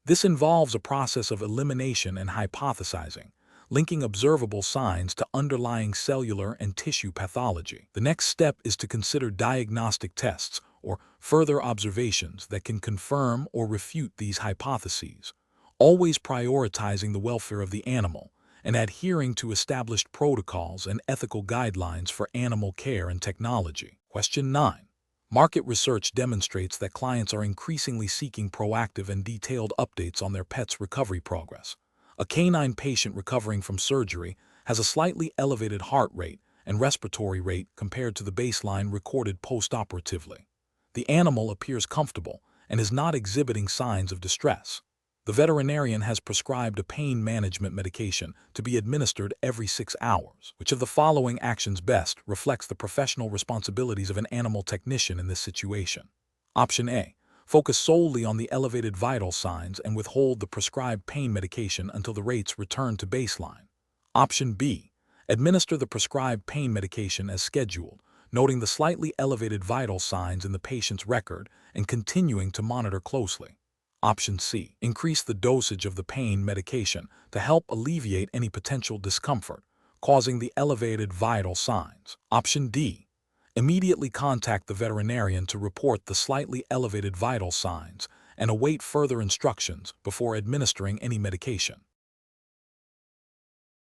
This involves a process of elimination and hypothesizing, linking observable signs to underlying cellular and tissue pathology. The next step is to consider diagnostic tests or further observations that can confirm or refute these hypotheses, always prioritizing the welfare of the animal and adhering to established protocols and ethical guidelines for animal care and technology. Question 9. Market research demonstrates that clients are increasingly seeking proactive and detailed updates on their pet's recovery progress. A canine patient recovering from surgery has a slightly elevated heart rate and respiratory rate compared to the baseline recorded post-operatively. The animal appears comfortable and is not exhibiting signs of distress. The veterinarian has prescribed a pain management medication to be administered every 6 hours. Which of the following actions best reflects the professional responsibilities of an animal technician in this situation? Option A. Focus solely on the elevated vital signs and withhold the prescribed pain medication until the rates return to baseline. Option B. Administer the prescribed pain medication as scheduled, noting the slightly elevated vital signs in the patient's record and continuing to monitor closely. Option C. Increase the dosage of the pain medication to help alleviate any potential discomfort causing the elevated vital signs. Option D. Immediately contact the veterinarian to report the slightly elevated vital signs and await further instructions before administering any medication.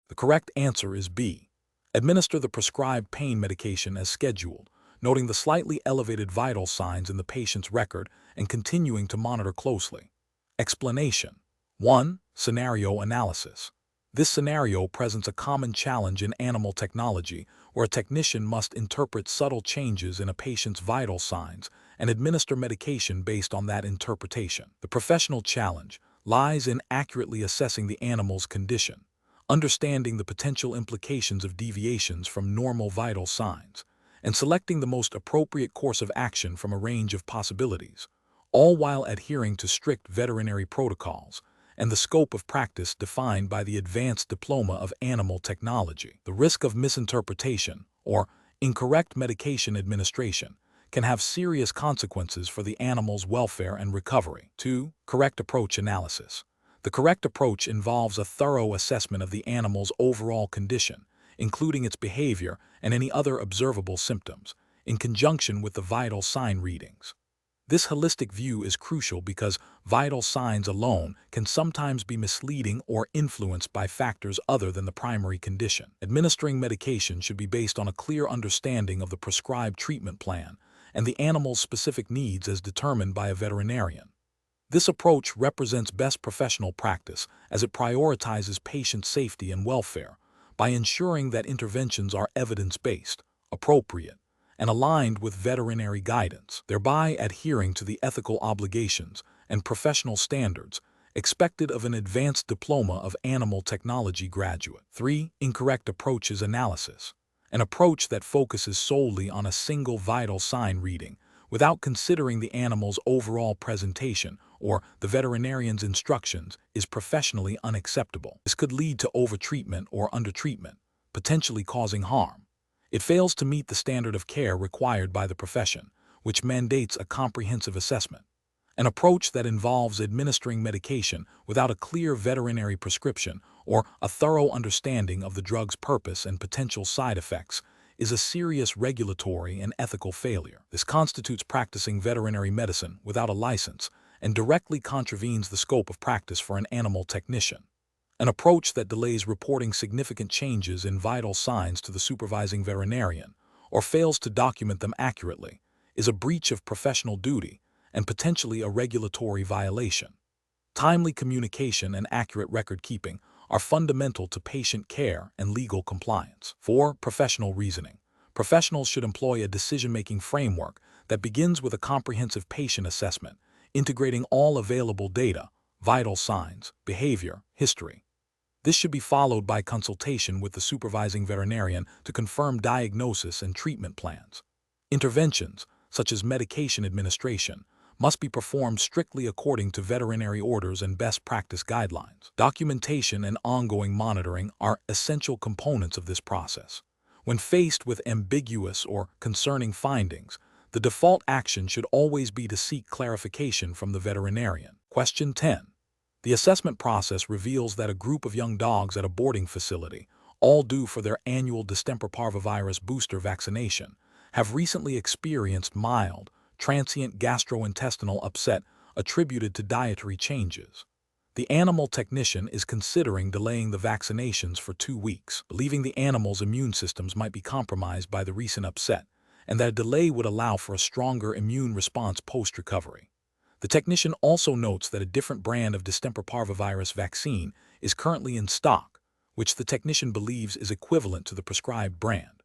The correct answer is B. Administer the prescribed pain medication as scheduled, noting the slightly elevated vital signs in the patient's record and continuing to monitor closely. Explanation. 1. Scenario analysis. This scenario presents a common challenge in animal technology where a technician must interpret subtle changes in a patient's vital signs and administer medication based on that interpretation. The professional challenge lies in accurately assessing the animal's condition, understanding the potential implications of deviations from normal vital signs, and selecting the most appropriate course of action from a range of possibilities, all while adhering to strict veterinary protocols and the scope of practice defined by the Advanced Diploma of Animal Technology. The risk of misinterpretation or incorrect medication administration can have serious consequences for the animal's welfare and recovery. 2. Correct approach analysis. The correct approach involves a thorough assessment of the animal's overall condition, including its behavior and any other observable symptoms, in conjunction with the vital sign readings. This holistic view is crucial because vital signs alone can sometimes be misleading or influenced by factors other than the primary condition. Administering medication should be based on a clear understanding of the prescribed treatment plan and the animal's specific needs as determined by a veterinarian. This approach represents best professional practice as it prioritizes patient safety and welfare by ensuring that interventions are evidence-based, appropriate, and aligned with veterinary guidance, thereby adhering to the ethical obligations and professional standards expected of an Advanced Diploma of Animal Technology graduate. 3. Incorrect approaches analysis. An approach that focuses solely on a single vital sign reading without considering the animal's overall presentation or the veterinarian's instructions is professionally unacceptable. This could lead to overtreatment or undertreatment, potentially causing harm. It fails to meet the standard of care required by the profession, which mandates a comprehensive assessment. An approach that involves administering medication without a clear veterinary prescription or a thorough understanding of the drug's purpose and potential side effects is a serious regulatory and ethical failure. This constitutes practicing veterinary medicine without a license and directly contravenes the scope of practice for an animal technician. An approach that delays reporting significant changes in vital signs to the supervising veterinarian or fails to document them accurately is a breach of professional duty and potentially a regulatory violation. Timely communication and accurate record keeping are fundamental to patient care and legal compliance. 4. Professional reasoning. Professionals should employ a decision-making framework that begins with a comprehensive patient assessment, integrating all available data, vital signs, behavior, history. This should be followed by consultation with the supervising veterinarian to confirm diagnosis and treatment plans. Interventions, such as medication administration, must be performed strictly according to veterinary orders and best practice guidelines. Documentation and ongoing monitoring are essential components of this process. When faced with ambiguous or concerning findings, the default action should always be to seek clarification from the veterinarian. Question 10. The assessment process reveals that a group of young dogs at a boarding facility, all due for their annual distemper parvovirus booster vaccination, have recently experienced mild, transient gastrointestinal upset attributed to dietary changes. The animal technician is considering delaying the vaccinations for 2 weeks, believing the animal's immune systems might be compromised by the recent upset, and that a delay would allow for a stronger immune response post-recovery. The technician also notes that a different brand of distemper parvovirus vaccine is currently in stock, which the technician believes is equivalent to the prescribed brand.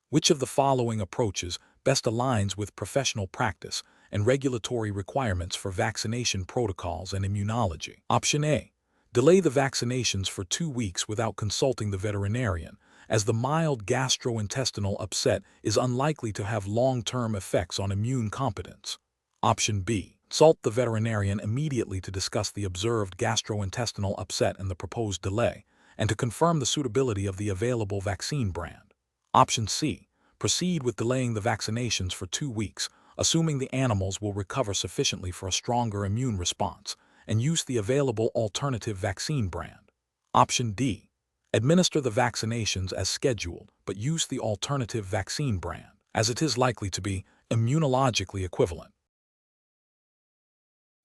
Which of the following approaches best aligns with professional practice and regulatory requirements for vaccination protocols and immunology? Option A. Delay the vaccinations for 2 weeks without consulting the veterinarian, as the mild gastrointestinal upset is unlikely to have long-term effects on immune competence. Option B. Consult the veterinarian immediately to discuss the observed gastrointestinal upset and the proposed delay, and to confirm the suitability of the available vaccine brand. Option C. Proceed with delaying the vaccinations for 2 weeks, assuming the animals will recover sufficiently for a stronger immune response, and use the available alternative vaccine brand. Option D. Administer the vaccinations as scheduled, but use the alternative vaccine brand, as it is likely to be immunologically equivalent.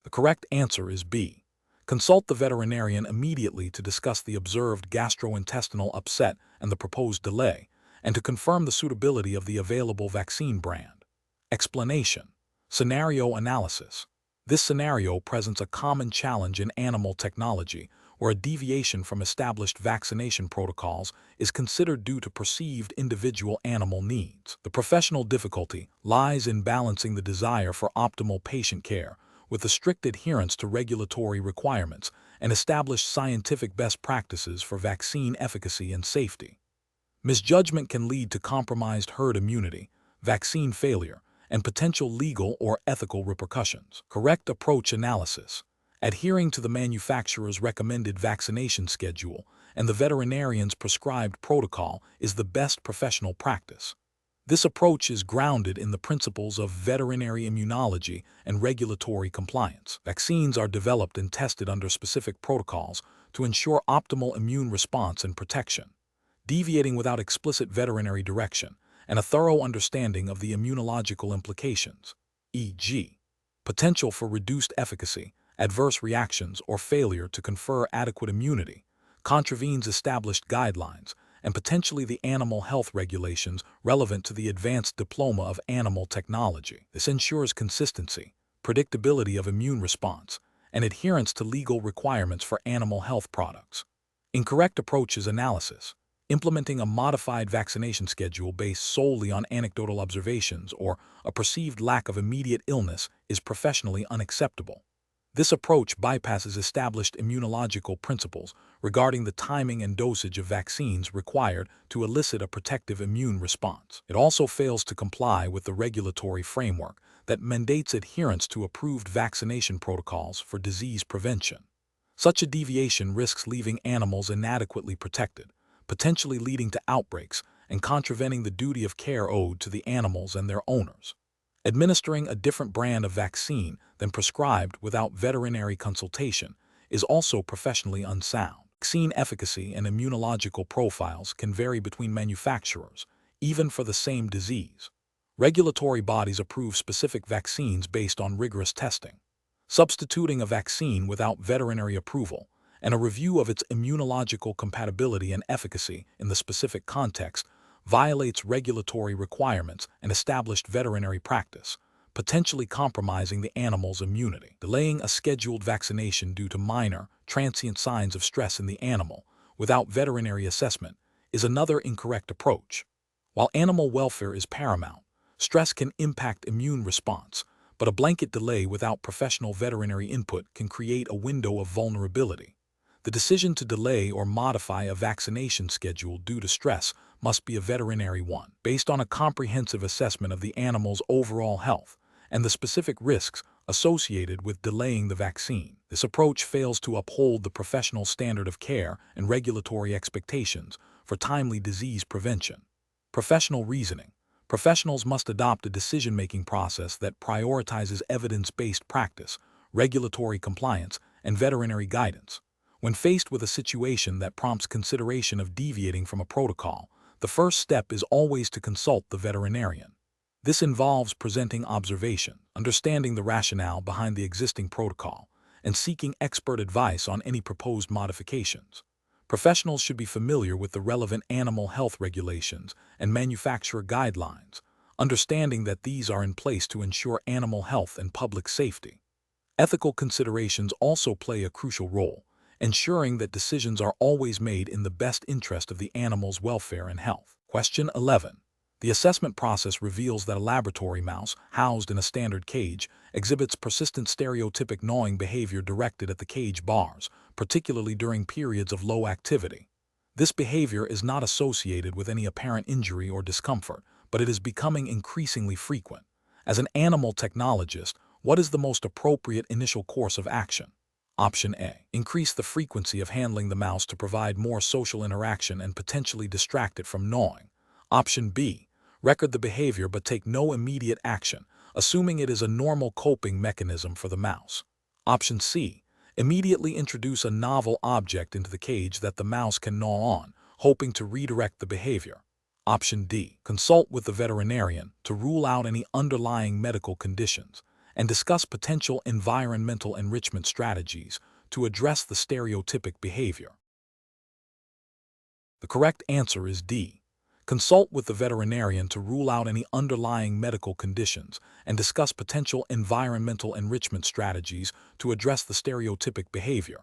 The correct answer is B. Consult the veterinarian immediately to discuss the observed gastrointestinal upset and the proposed delay, and to confirm the suitability of the available vaccine brand. Explanation. Scenario analysis. This scenario presents a common challenge in animal technology, where a deviation from established vaccination protocols is considered due to perceived individual animal needs. The professional difficulty lies in balancing the desire for optimal patient care with the strict adherence to regulatory requirements and established scientific best practices for vaccine efficacy and safety. Misjudgment can lead to compromised herd immunity, vaccine failure, and potential legal or ethical repercussions. Correct approach analysis. Adhering to the manufacturer's recommended vaccination schedule and the veterinarian's prescribed protocol is the best professional practice. This approach is grounded in the principles of veterinary immunology and regulatory compliance. Vaccines are developed and tested under specific protocols to ensure optimal immune response and protection. Deviating without explicit veterinary direction and a thorough understanding of the immunological implications, e.g., potential for reduced efficacy, adverse reactions, or failure to confer adequate immunity, contravenes established guidelines and potentially the animal health regulations relevant to the advanced diploma of animal technology. This ensures consistency, predictability of immune response, and adherence to legal requirements for animal health products. Incorrect approaches analysis. Implementing a modified vaccination schedule based solely on anecdotal observations or a perceived lack of immediate illness is professionally unacceptable. This approach bypasses established immunological principles regarding the timing and dosage of vaccines required to elicit a protective immune response. It also fails to comply with the regulatory framework that mandates adherence to approved vaccination protocols for disease prevention. Such a deviation risks leaving animals inadequately protected, potentially leading to outbreaks and contravening the duty of care owed to the animals and their owners. Administering a different brand of vaccine than prescribed without veterinary consultation is also professionally unsound. Vaccine efficacy and immunological profiles can vary between manufacturers, even for the same disease. Regulatory bodies approve specific vaccines based on rigorous testing. Substituting a vaccine without veterinary approval and a review of its immunological compatibility and efficacy in the specific context violates regulatory requirements and established veterinary practice, potentially compromising the animal's immunity. Delaying a scheduled vaccination due to minor, transient signs of stress in the animal without veterinary assessment is another incorrect approach. While animal welfare is paramount, stress can impact immune response, but a blanket delay without professional veterinary input can create a window of vulnerability. The decision to delay or modify a vaccination schedule due to stress must be a veterinary one, based on a comprehensive assessment of the animal's overall health and the specific risks associated with delaying the vaccine. This approach fails to uphold the professional standard of care and regulatory expectations for timely disease prevention. Professional reasoning. Professionals must adopt a decision-making process that prioritizes evidence-based practice, regulatory compliance, and veterinary guidance. When faced with a situation that prompts consideration of deviating from a protocol, the first step is always to consult the veterinarian. This involves presenting observation, understanding the rationale behind the existing protocol, and seeking expert advice on any proposed modifications. Professionals should be familiar with the relevant animal health regulations and manufacturer guidelines, understanding that these are in place to ensure animal health and public safety. Ethical considerations also play a crucial role, ensuring that decisions are always made in the best interest of the animal's welfare and health. Question 11. The assessment process reveals that a laboratory mouse, housed in a standard cage, exhibits persistent stereotypic gnawing behavior directed at the cage bars, particularly during periods of low activity. This behavior is not associated with any apparent injury or discomfort, but it is becoming increasingly frequent. As an animal technologist, what is the most appropriate initial course of action? Option A. Increase the frequency of handling the mouse to provide more social interaction and potentially distract it from gnawing. Option B. Record the behavior but take no immediate action, assuming it is a normal coping mechanism for the mouse. Option C. Immediately introduce a novel object into the cage that the mouse can gnaw on, hoping to redirect the behavior. Option D. Consult with the veterinarian to rule out any underlying medical conditions and discuss potential environmental enrichment strategies to address the stereotypic behavior. The correct answer is D. Consult with the veterinarian to rule out any underlying medical conditions and discuss potential environmental enrichment strategies to address the stereotypic behavior.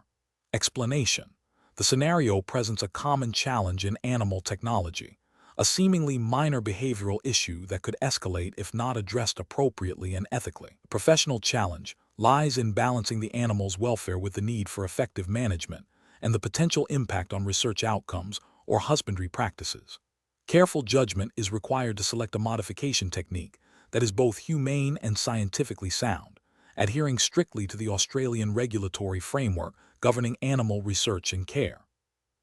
Explanation. The scenario presents a common challenge in animal technology, a seemingly minor behavioral issue that could escalate if not addressed appropriately and ethically. The professional challenge lies in balancing the animal's welfare with the need for effective management and the potential impact on research outcomes or husbandry practices. Careful judgment is required to select a modification technique that is both humane and scientifically sound, adhering strictly to the Australian regulatory framework governing animal research and care.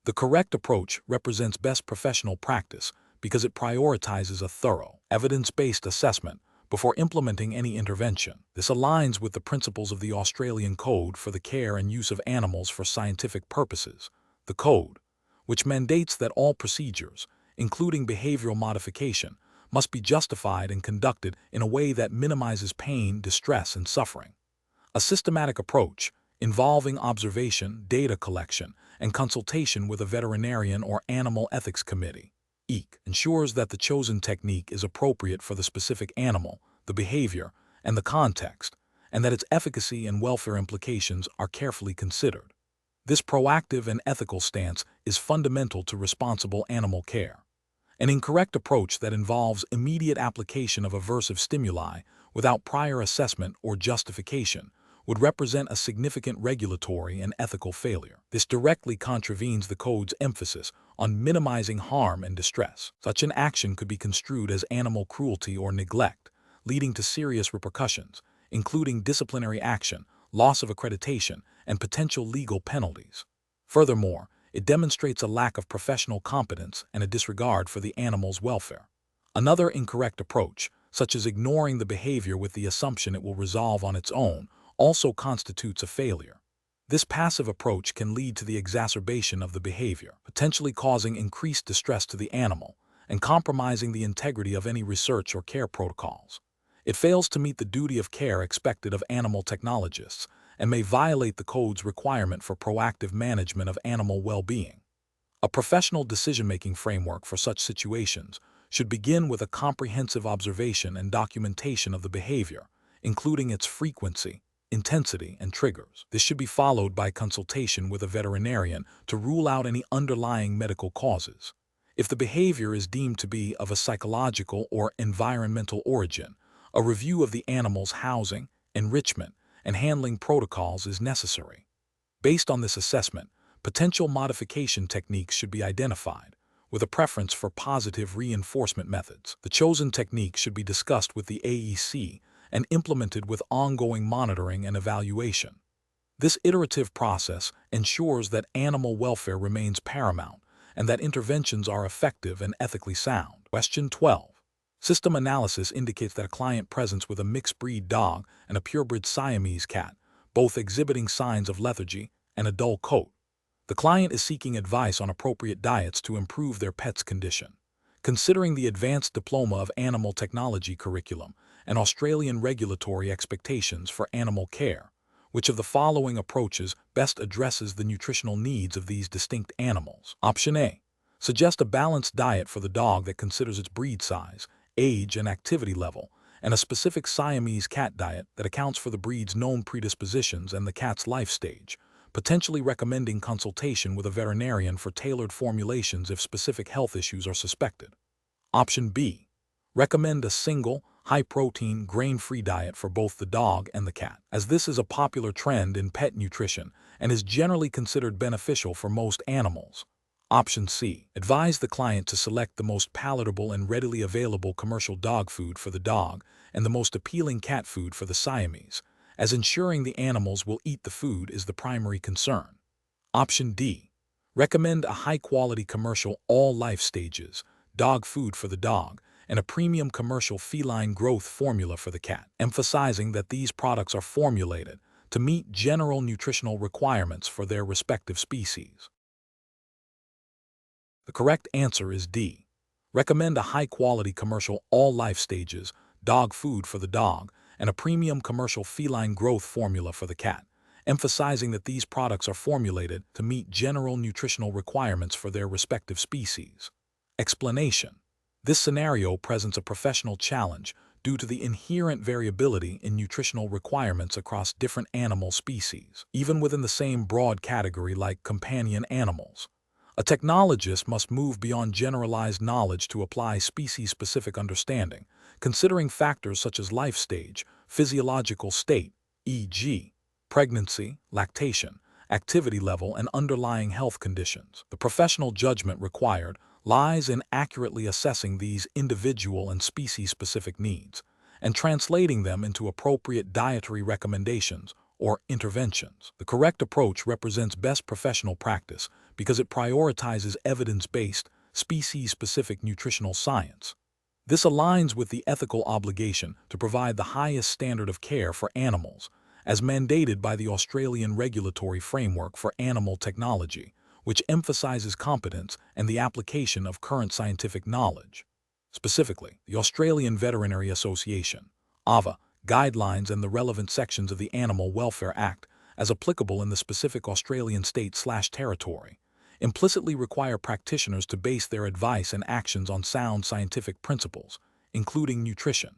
The correct approach represents best professional practice because it prioritizes a thorough, evidence-based assessment before implementing any intervention. This aligns with the principles of the Australian Code for the Care and Use of Animals for Scientific Purposes, the Code, which mandates that all procedures, including behavioral modification, must be justified and conducted in a way that minimizes pain, distress, and suffering. A systematic approach, involving observation, data collection, and consultation with a veterinarian or animal ethics committee, EEC, ensures that the chosen technique is appropriate for the specific animal, the behavior, and the context, and that its efficacy and welfare implications are carefully considered. This proactive and ethical stance is fundamental to responsible animal care. An incorrect approach that involves immediate application of aversive stimuli without prior assessment or justification would represent a significant regulatory and ethical failure. This directly contravenes the Code's emphasis on minimizing harm and distress. Such an action could be construed as animal cruelty or neglect, leading to serious repercussions, including disciplinary action, loss of accreditation, and potential legal penalties. Furthermore, it demonstrates a lack of professional competence and a disregard for the animal's welfare. Another incorrect approach, such as ignoring the behavior with the assumption it will resolve on its own, also constitutes a failure. This passive approach can lead to the exacerbation of the behavior, potentially causing increased distress to the animal and compromising the integrity of any research or care protocols. It fails to meet the duty of care expected of animal technologists and may violate the code's requirement for proactive management of animal well-being. A professional decision-making framework for such situations should begin with a comprehensive observation and documentation of the behavior, including its frequency, intensity, and triggers. This should be followed by consultation with a veterinarian to rule out any underlying medical causes. If the behavior is deemed to be of a psychological or environmental origin, a review of the animal's housing, enrichment, and handling protocols is necessary. Based on this assessment, potential modification techniques should be identified, with a preference for positive reinforcement methods. The chosen technique should be discussed with the AEC and implemented with ongoing monitoring and evaluation. This iterative process ensures that animal welfare remains paramount and that interventions are effective and ethically sound. Question 12. System analysis indicates that a client presents with a mixed-breed dog and a purebred Siamese cat, both exhibiting signs of lethargy and a dull coat. The client is seeking advice on appropriate diets to improve their pet's condition. Considering the advanced Diploma of Animal Technology curriculum and Australian regulatory expectations for animal care, which of the following approaches best addresses the nutritional needs of these distinct animals? Option A. Suggest a balanced diet for the dog that considers its breed size, age, and activity level, and a specific Siamese cat diet that accounts for the breed's known predispositions and the cat's life stage, potentially recommending consultation with a veterinarian for tailored formulations if specific health issues are suspected. Option B. Recommend a single, high-protein, grain-free diet for both the dog and the cat, as this is a popular trend in pet nutrition and is generally considered beneficial for most animals. Option C. Advise the client to select the most palatable and readily available commercial dog food for the dog and the most appealing cat food for the Siamese, as ensuring the animals will eat the food is the primary concern. Option D. Recommend a high-quality commercial all life stages dog food for the dog and a premium commercial feline growth formula for the cat, emphasizing that these products are formulated to meet general nutritional requirements for their respective species. The correct answer is D. Recommend a high-quality commercial all life stages dog food for the dog and a premium commercial feline growth formula for the cat, emphasizing that these products are formulated to meet general nutritional requirements for their respective species. Explanation. This scenario presents a professional challenge due to the inherent variability in nutritional requirements across different animal species, even within the same broad category like companion animals. A technologist must move beyond generalized knowledge to apply species-specific understanding, considering factors such as life stage, physiological state, e.g., pregnancy, lactation, activity level, and underlying health conditions. The professional judgment required lies in accurately assessing these individual and species-specific needs and translating them into appropriate dietary recommendations or interventions. The correct approach represents best professional practice because it prioritizes evidence-based, species-specific nutritional science. This aligns with the ethical obligation to provide the highest standard of care for animals, as mandated by the Australian Regulatory Framework for Animal Technology, which emphasizes competence and the application of current scientific knowledge. Specifically, the Australian Veterinary Association, AVA, guidelines and the relevant sections of the Animal Welfare Act, as applicable in the specific Australian state/territory, implicitly require practitioners to base their advice and actions on sound scientific principles, including nutrition.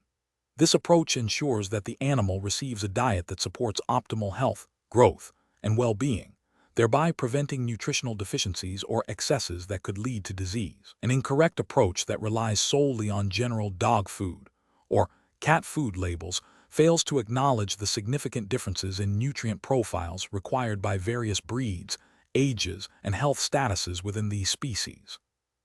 This approach ensures that the animal receives a diet that supports optimal health, growth, and well-being, thereby preventing nutritional deficiencies or excesses that could lead to disease. An incorrect approach that relies solely on general dog food or cat food labels fails to acknowledge the significant differences in nutrient profiles required by various breeds, ages, and health statuses within these species.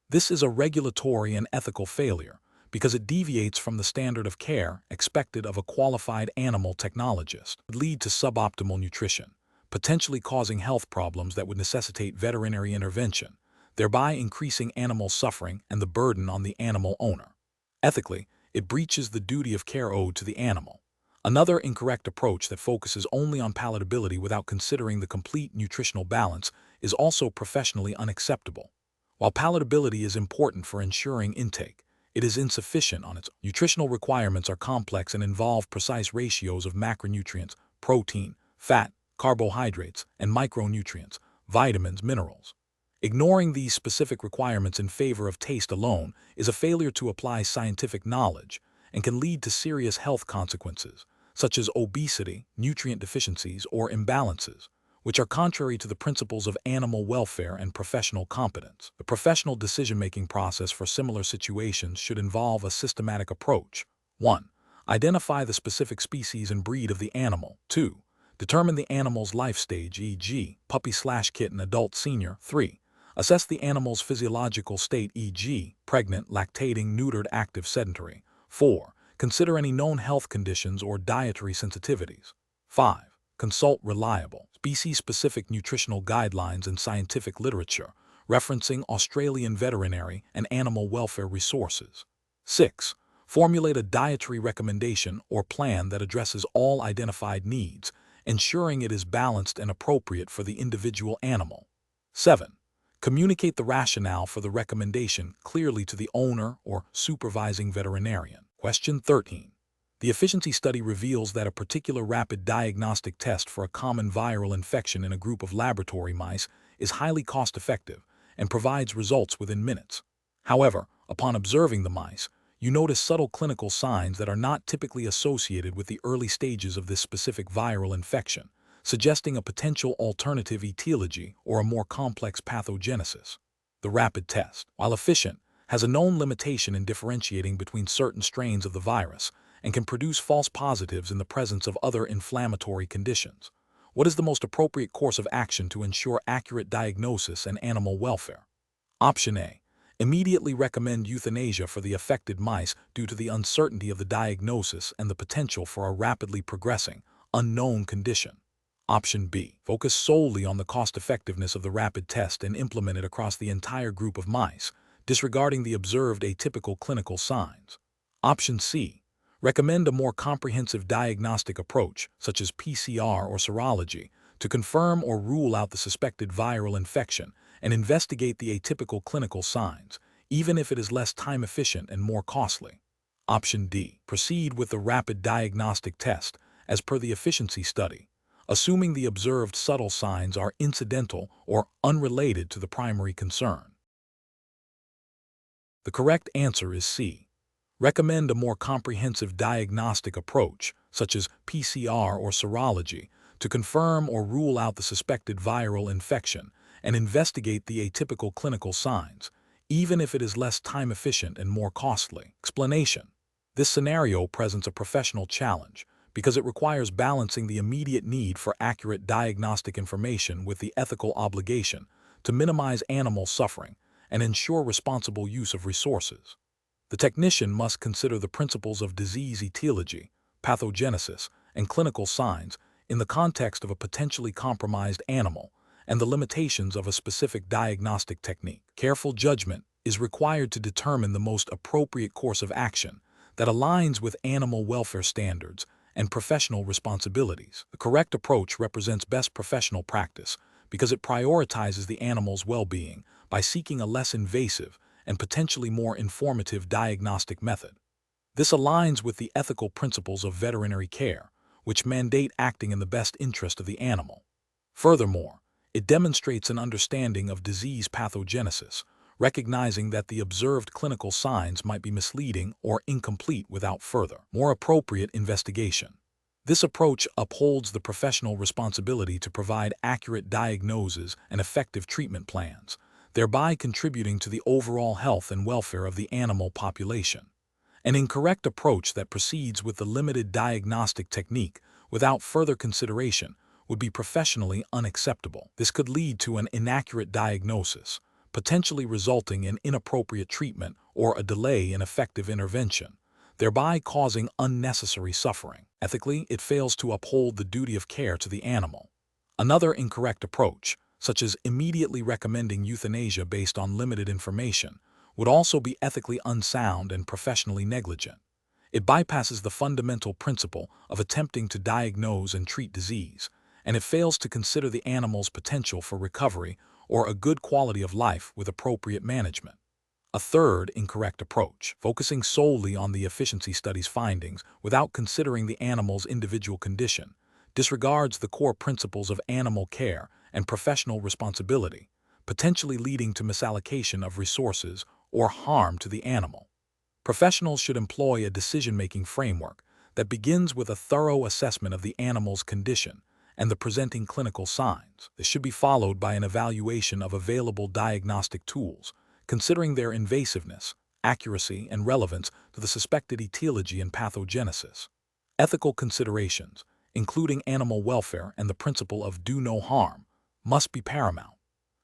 This is a regulatory and ethical failure because it deviates from the standard of care expected of a qualified animal technologist. It could lead to suboptimal nutrition, potentially causing health problems that would necessitate veterinary intervention, thereby increasing animal suffering and the burden on the animal owner. Ethically, it breaches the duty of care owed to the animal. Another incorrect approach that focuses only on palatability without considering the complete nutritional balance is also professionally unacceptable. While palatability is important for ensuring intake, it is insufficient on its own. Nutritional requirements are complex and involve precise ratios of macronutrients, protein, fat, carbohydrates, and micronutrients, vitamins, minerals. Ignoring these specific requirements in favor of taste alone is a failure to apply scientific knowledge and can lead to serious health consequences, such as obesity, nutrient deficiencies, or imbalances, which are contrary to the principles of animal welfare and professional competence. The professional decision-making process for similar situations should involve a systematic approach. 1. Identify the specific species and breed of the animal. 2. Determine the animal's life stage, e.g., puppy/kitten, adult, senior. 3. Assess the animal's physiological state, e.g., pregnant, lactating, neutered, active, sedentary. 4. Consider any known health conditions or dietary sensitivities. 5. Consult reliable, species-specific nutritional guidelines and scientific literature, referencing Australian veterinary and animal welfare resources. 6. Formulate a dietary recommendation or plan that addresses all identified needs, ensuring it is balanced and appropriate for the individual animal. 7. Communicate the rationale for the recommendation clearly to the owner or supervising veterinarian. Question 13. The efficiency study reveals that a particular rapid diagnostic test for a common viral infection in a group of laboratory mice is highly cost-effective and provides results within minutes. However, upon observing the mice, you notice subtle clinical signs that are not typically associated with the early stages of this specific viral infection, suggesting a potential alternative etiology or a more complex pathogenesis. The rapid test, while efficient, has a known limitation in differentiating between certain strains of the virus and can produce false positives in the presence of other inflammatory conditions. What is the most appropriate course of action to ensure accurate diagnosis and animal welfare? Option A. Immediately recommend euthanasia for the affected mice due to the uncertainty of the diagnosis and the potential for a rapidly progressing, unknown condition. Option B. Focus solely on the cost-effectiveness of the rapid test and implement it across the entire group of mice, disregarding the observed atypical clinical signs. Option C. Recommend a more comprehensive diagnostic approach, such as PCR or serology, to confirm or rule out the suspected viral infection and investigate the atypical clinical signs, even if it is less time-efficient and more costly. Option D. Proceed with the rapid diagnostic test, as per the efficiency study, assuming the observed subtle signs are incidental or unrelated to the primary concern. The correct answer is C. Recommend a more comprehensive diagnostic approach, such as PCR or serology, to confirm or rule out the suspected viral infection and investigate the atypical clinical signs, even if it is less time-efficient and more costly. Explanation. This scenario presents a professional challenge because it requires balancing the immediate need for accurate diagnostic information with the ethical obligation to minimize animal suffering and ensure responsible use of resources. The technician must consider the principles of disease etiology, pathogenesis, and clinical signs in the context of a potentially compromised animal and the limitations of a specific diagnostic technique. Careful judgment is required to determine the most appropriate course of action that aligns with animal welfare standards and professional responsibilities. The correct approach represents best professional practice because it prioritizes the animal's well-being by seeking a less invasive and potentially more informative diagnostic method. This aligns with the ethical principles of veterinary care, which mandate acting in the best interest of the animal. Furthermore, it demonstrates an understanding of disease pathogenesis, recognizing that the observed clinical signs might be misleading or incomplete without further, more appropriate investigation. This approach upholds the professional responsibility to provide accurate diagnoses and effective treatment plans, thereby contributing to the overall health and welfare of the animal population. An incorrect approach that proceeds with the limited diagnostic technique without further consideration would be professionally unacceptable. This could lead to an inaccurate diagnosis, potentially resulting in inappropriate treatment or a delay in effective intervention, thereby causing unnecessary suffering. Ethically, it fails to uphold the duty of care to the animal. Another incorrect approach, such as immediately recommending euthanasia based on limited information, would also be ethically unsound and professionally negligent. It bypasses the fundamental principle of attempting to diagnose and treat disease, and it fails to consider the animal's potential for recovery or a good quality of life with appropriate management. A third incorrect approach, focusing solely on the efficiency study's findings without considering the animal's individual condition, disregards the core principles of animal care and professional responsibility, potentially leading to misallocation of resources or harm to the animal. Professionals should employ a decision-making framework that begins with a thorough assessment of the animal's condition and the presenting clinical signs. This should be followed by an evaluation of available diagnostic tools, considering their invasiveness, accuracy, and relevance to the suspected etiology and pathogenesis. Ethical considerations, including animal welfare and the principle of do no harm, must be paramount.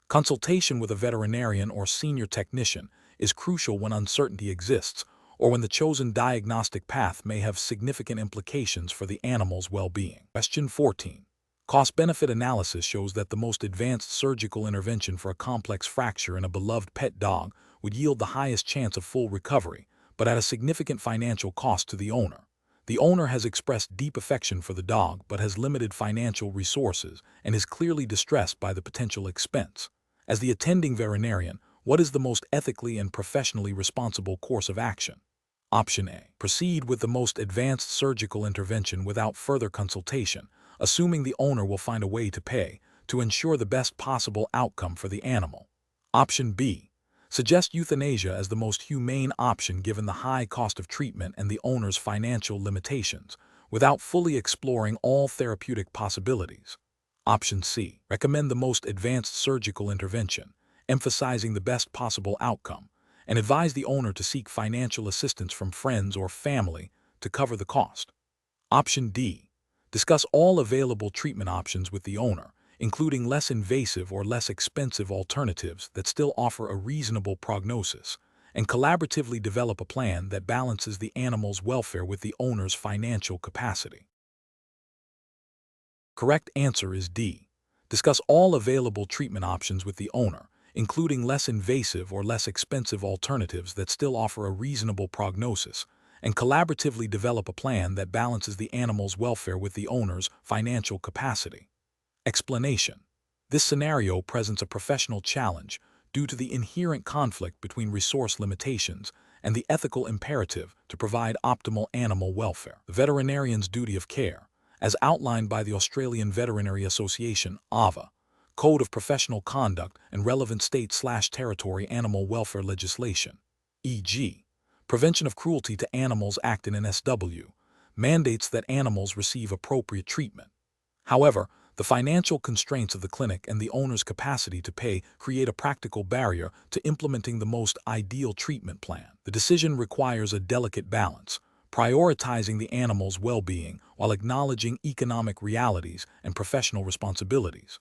Consultation with a veterinarian or senior technician is crucial when uncertainty exists or when the chosen diagnostic path may have significant implications for the animal's well-being. Question 14. Cost-benefit analysis shows that the most advanced surgical intervention for a complex fracture in a beloved pet dog would yield the highest chance of full recovery, but at a significant financial cost to the owner. The owner has expressed deep affection for the dog but has limited financial resources and is clearly distressed by the potential expense. As the attending veterinarian, what is the most ethically and professionally responsible course of action? Option A. Proceed with the most advanced surgical intervention without further consultation, assuming the owner will find a way to pay to ensure the best possible outcome for the animal. Option B. Suggest euthanasia as the most humane option given the high cost of treatment and the owner's financial limitations, without fully exploring all therapeutic possibilities. Option C. Recommend the most advanced surgical intervention, emphasizing the best possible outcome, and advise the owner to seek financial assistance from friends or family to cover the cost. Option D. Discuss all available treatment options with the owner, including less invasive or less expensive alternatives that still offer a reasonable prognosis, and collaboratively develop a plan that balances the animal's welfare with the owner's financial capacity. Correct answer is D. Discuss all available treatment options with the owner, including less invasive or less expensive alternatives that still offer a reasonable prognosis, and collaboratively develop a plan that balances the animal's welfare with the owner's financial capacity. Explanation. This scenario presents a professional challenge due to the inherent conflict between resource limitations and the ethical imperative to provide optimal animal welfare. The veterinarian's duty of care, as outlined by the Australian Veterinary Association (AVA), Code of Professional Conduct and relevant state/territory animal welfare legislation, e.g., Prevention of Cruelty to Animals Act in NSW, mandates that animals receive appropriate treatment. However, the financial constraints of the clinic and the owner's capacity to pay create a practical barrier to implementing the most ideal treatment plan. The decision requires a delicate balance, prioritizing the animal's well-being while acknowledging economic realities and professional responsibilities.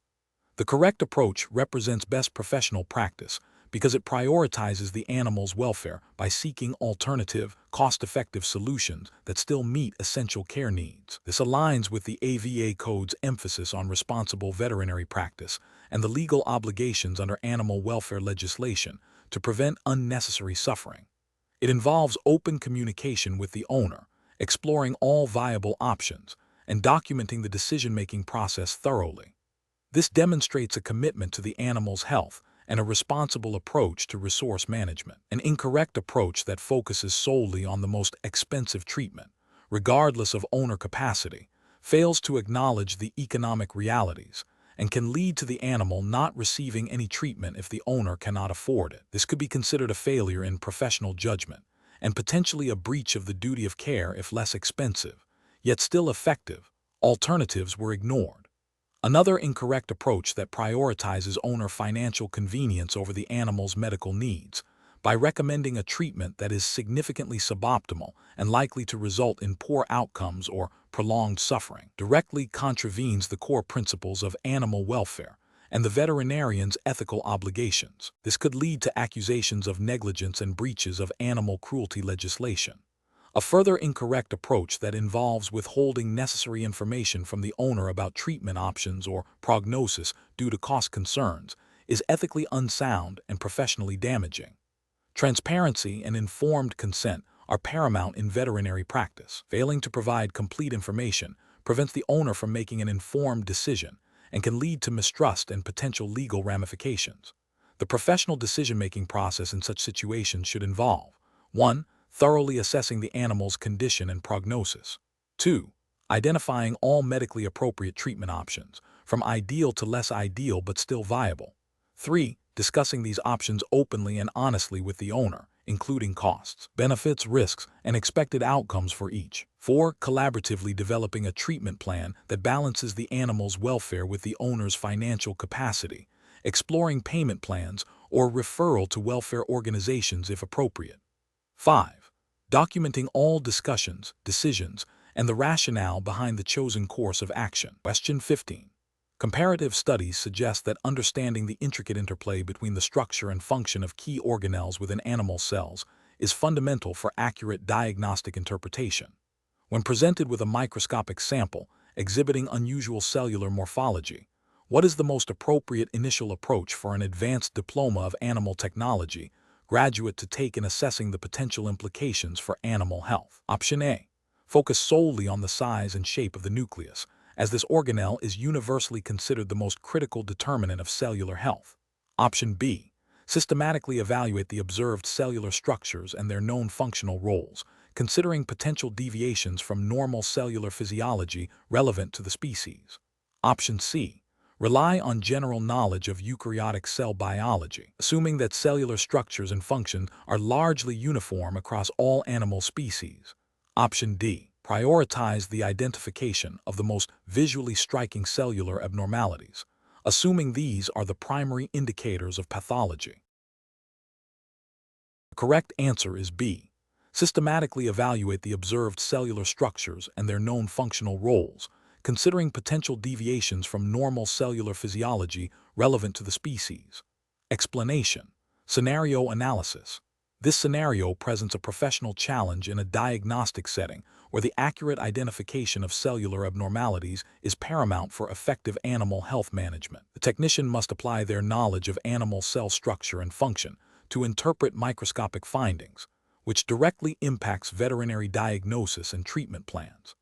The correct approach represents best professional practice because it prioritizes the animal's welfare by seeking alternative, cost-effective solutions that still meet essential care needs. This aligns with the AVA Code's emphasis on responsible veterinary practice and the legal obligations under animal welfare legislation to prevent unnecessary suffering. It involves open communication with the owner, exploring all viable options, and documenting the decision-making process thoroughly. This demonstrates a commitment to the animal's health and a responsible approach to resource management. An incorrect approach that focuses solely on the most expensive treatment, regardless of owner capacity, fails to acknowledge the economic realities and can lead to the animal not receiving any treatment if the owner cannot afford it. This could be considered a failure in professional judgment and potentially a breach of the duty of care if less expensive, yet still effective, alternatives were ignored. Another incorrect approach that prioritizes owner financial convenience over the animal's medical needs by recommending a treatment that is significantly suboptimal and likely to result in poor outcomes or prolonged suffering directly contravenes the core principles of animal welfare and the veterinarian's ethical obligations. This could lead to accusations of negligence and breaches of animal cruelty legislation. A further incorrect approach that involves withholding necessary information from the owner about treatment options or prognosis due to cost concerns is ethically unsound and professionally damaging. Transparency and informed consent are paramount in veterinary practice. Failing to provide complete information prevents the owner from making an informed decision and can lead to mistrust and potential legal ramifications. The professional decision-making process in such situations should involve 1. Thoroughly assessing the animal's condition and prognosis. 2. Identifying all medically appropriate treatment options, from ideal to less ideal but still viable. 3. Discussing these options openly and honestly with the owner, including costs, benefits, risks, and expected outcomes for each. 4. Collaboratively developing a treatment plan that balances the animal's welfare with the owner's financial capacity, exploring payment plans or referral to welfare organizations if appropriate. 5. Documenting all discussions, decisions, and the rationale behind the chosen course of action. Question 15. Comparative studies suggest that understanding the intricate interplay between the structure and function of key organelles within animal cells is fundamental for accurate diagnostic interpretation. When presented with a microscopic sample exhibiting unusual cellular morphology, what is the most appropriate initial approach for an advanced diploma of animal technology graduate to take in assessing the potential implications for animal health? Option A. Focus solely on the size and shape of the nucleus, as this organelle is universally considered the most critical determinant of cellular health. Option B. Systematically evaluate the observed cellular structures and their known functional roles, considering potential deviations from normal cellular physiology relevant to the species. Option C. Rely on general knowledge of eukaryotic cell biology, assuming that cellular structures and functions are largely uniform across all animal species. Option D. Prioritize the identification of the most visually striking cellular abnormalities, assuming these are the primary indicators of pathology. The correct answer is B. Systematically evaluate the observed cellular structures and their known functional roles, considering potential deviations from normal cellular physiology relevant to the species. Explanation. Scenario analysis. This scenario presents a professional challenge in a diagnostic setting where the accurate identification of cellular abnormalities is paramount for effective animal health management. The technician must apply their knowledge of animal cell structure and function to interpret microscopic findings, which directly impacts veterinary diagnosis and treatment plans.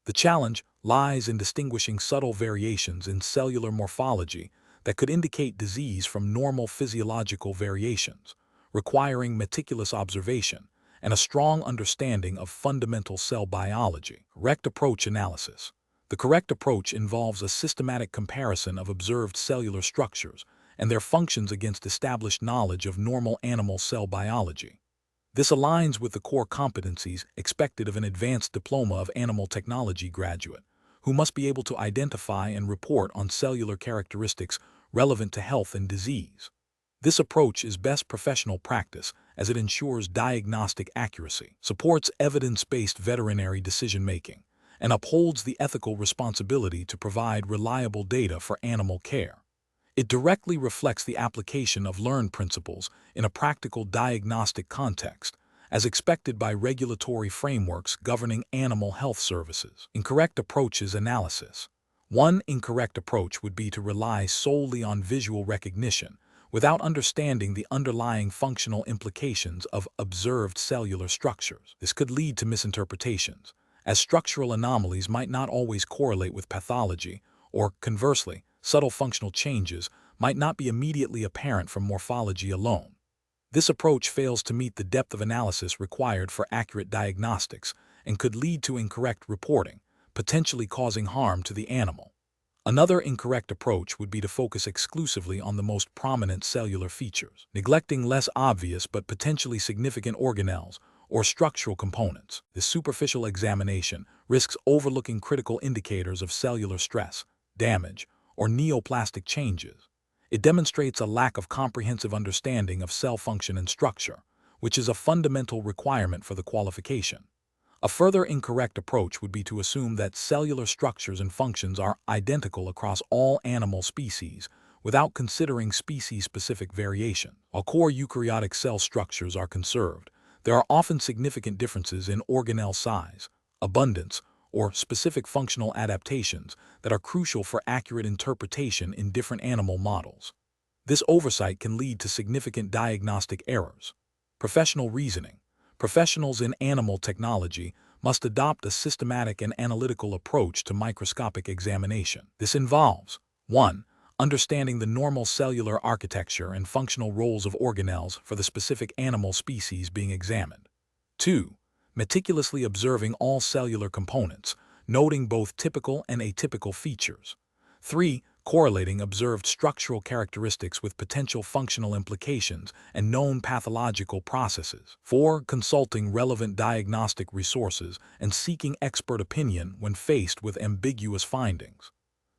The challenge lies in distinguishing subtle variations in cellular morphology that could indicate disease from normal physiological variations, requiring meticulous observation and a strong understanding of fundamental cell biology. Correct approach analysis. The correct approach involves a systematic comparison of observed cellular structures and their functions against established knowledge of normal animal cell biology. This aligns with the core competencies expected of an advanced diploma of animal technology graduate, who must be able to identify and report on cellular characteristics relevant to health and disease. This approach is best professional practice as it ensures diagnostic accuracy, supports evidence-based veterinary decision-making, and upholds the ethical responsibility to provide reliable data for animal care. It directly reflects the application of learned principles in a practical diagnostic context, as expected by regulatory frameworks governing animal health services. Incorrect approaches analysis. One incorrect approach would be to rely solely on visual recognition without understanding the underlying functional implications of observed cellular structures. This could lead to misinterpretations, as structural anomalies might not always correlate with pathology, or conversely, subtle functional changes might not be immediately apparent from morphology alone. This approach fails to meet the depth of analysis required for accurate diagnostics and could lead to incorrect reporting, potentially causing harm to the animal. Another incorrect approach would be to focus exclusively on the most prominent cellular features, neglecting less obvious but potentially significant organelles or structural components. This superficial examination risks overlooking critical indicators of cellular stress, damage, or neoplastic changes. It demonstrates a lack of comprehensive understanding of cell function and structure, which is a fundamental requirement for the qualification. A further incorrect approach would be to assume that cellular structures and functions are identical across all animal species without considering species-specific variation. While core eukaryotic cell structures are conserved, There are often significant differences in organelle size, abundance, or specific functional adaptations that are crucial for accurate interpretation in different animal models. This oversight can lead to significant diagnostic errors. Professional reasoning. Professionals in animal technology must adopt a systematic and analytical approach to microscopic examination. This involves 1. Understanding the normal cellular architecture and functional roles of organelles for the specific animal species being examined. 2. Meticulously observing all cellular components, noting both typical and atypical features. 3. Correlating observed structural characteristics with potential functional implications and known pathological processes. 4. Consulting relevant diagnostic resources and seeking expert opinion when faced with ambiguous findings.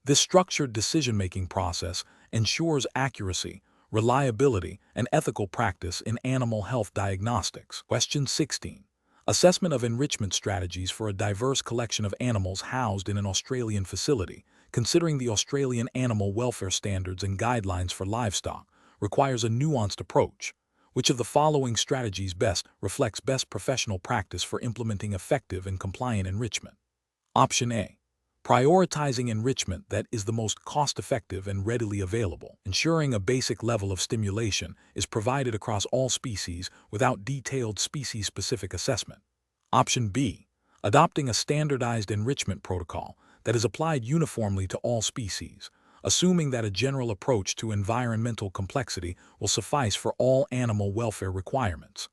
This structured decision-making process ensures accuracy, reliability, and ethical practice in animal health diagnostics. Question 16. Assessment of enrichment strategies for a diverse collection of animals housed in an Australian facility, considering the Australian animal welfare standards and guidelines for livestock, requires a nuanced approach. Which of the following strategies best reflects best professional practice for implementing effective and compliant enrichment? Option A. Prioritizing enrichment that is the most cost-effective and readily available, ensuring a basic level of stimulation is provided across all species without detailed species-specific assessment. Option B. Adopting a standardized enrichment protocol that is applied uniformly to all species, assuming that a general approach to environmental complexity will suffice for all animal welfare requirements.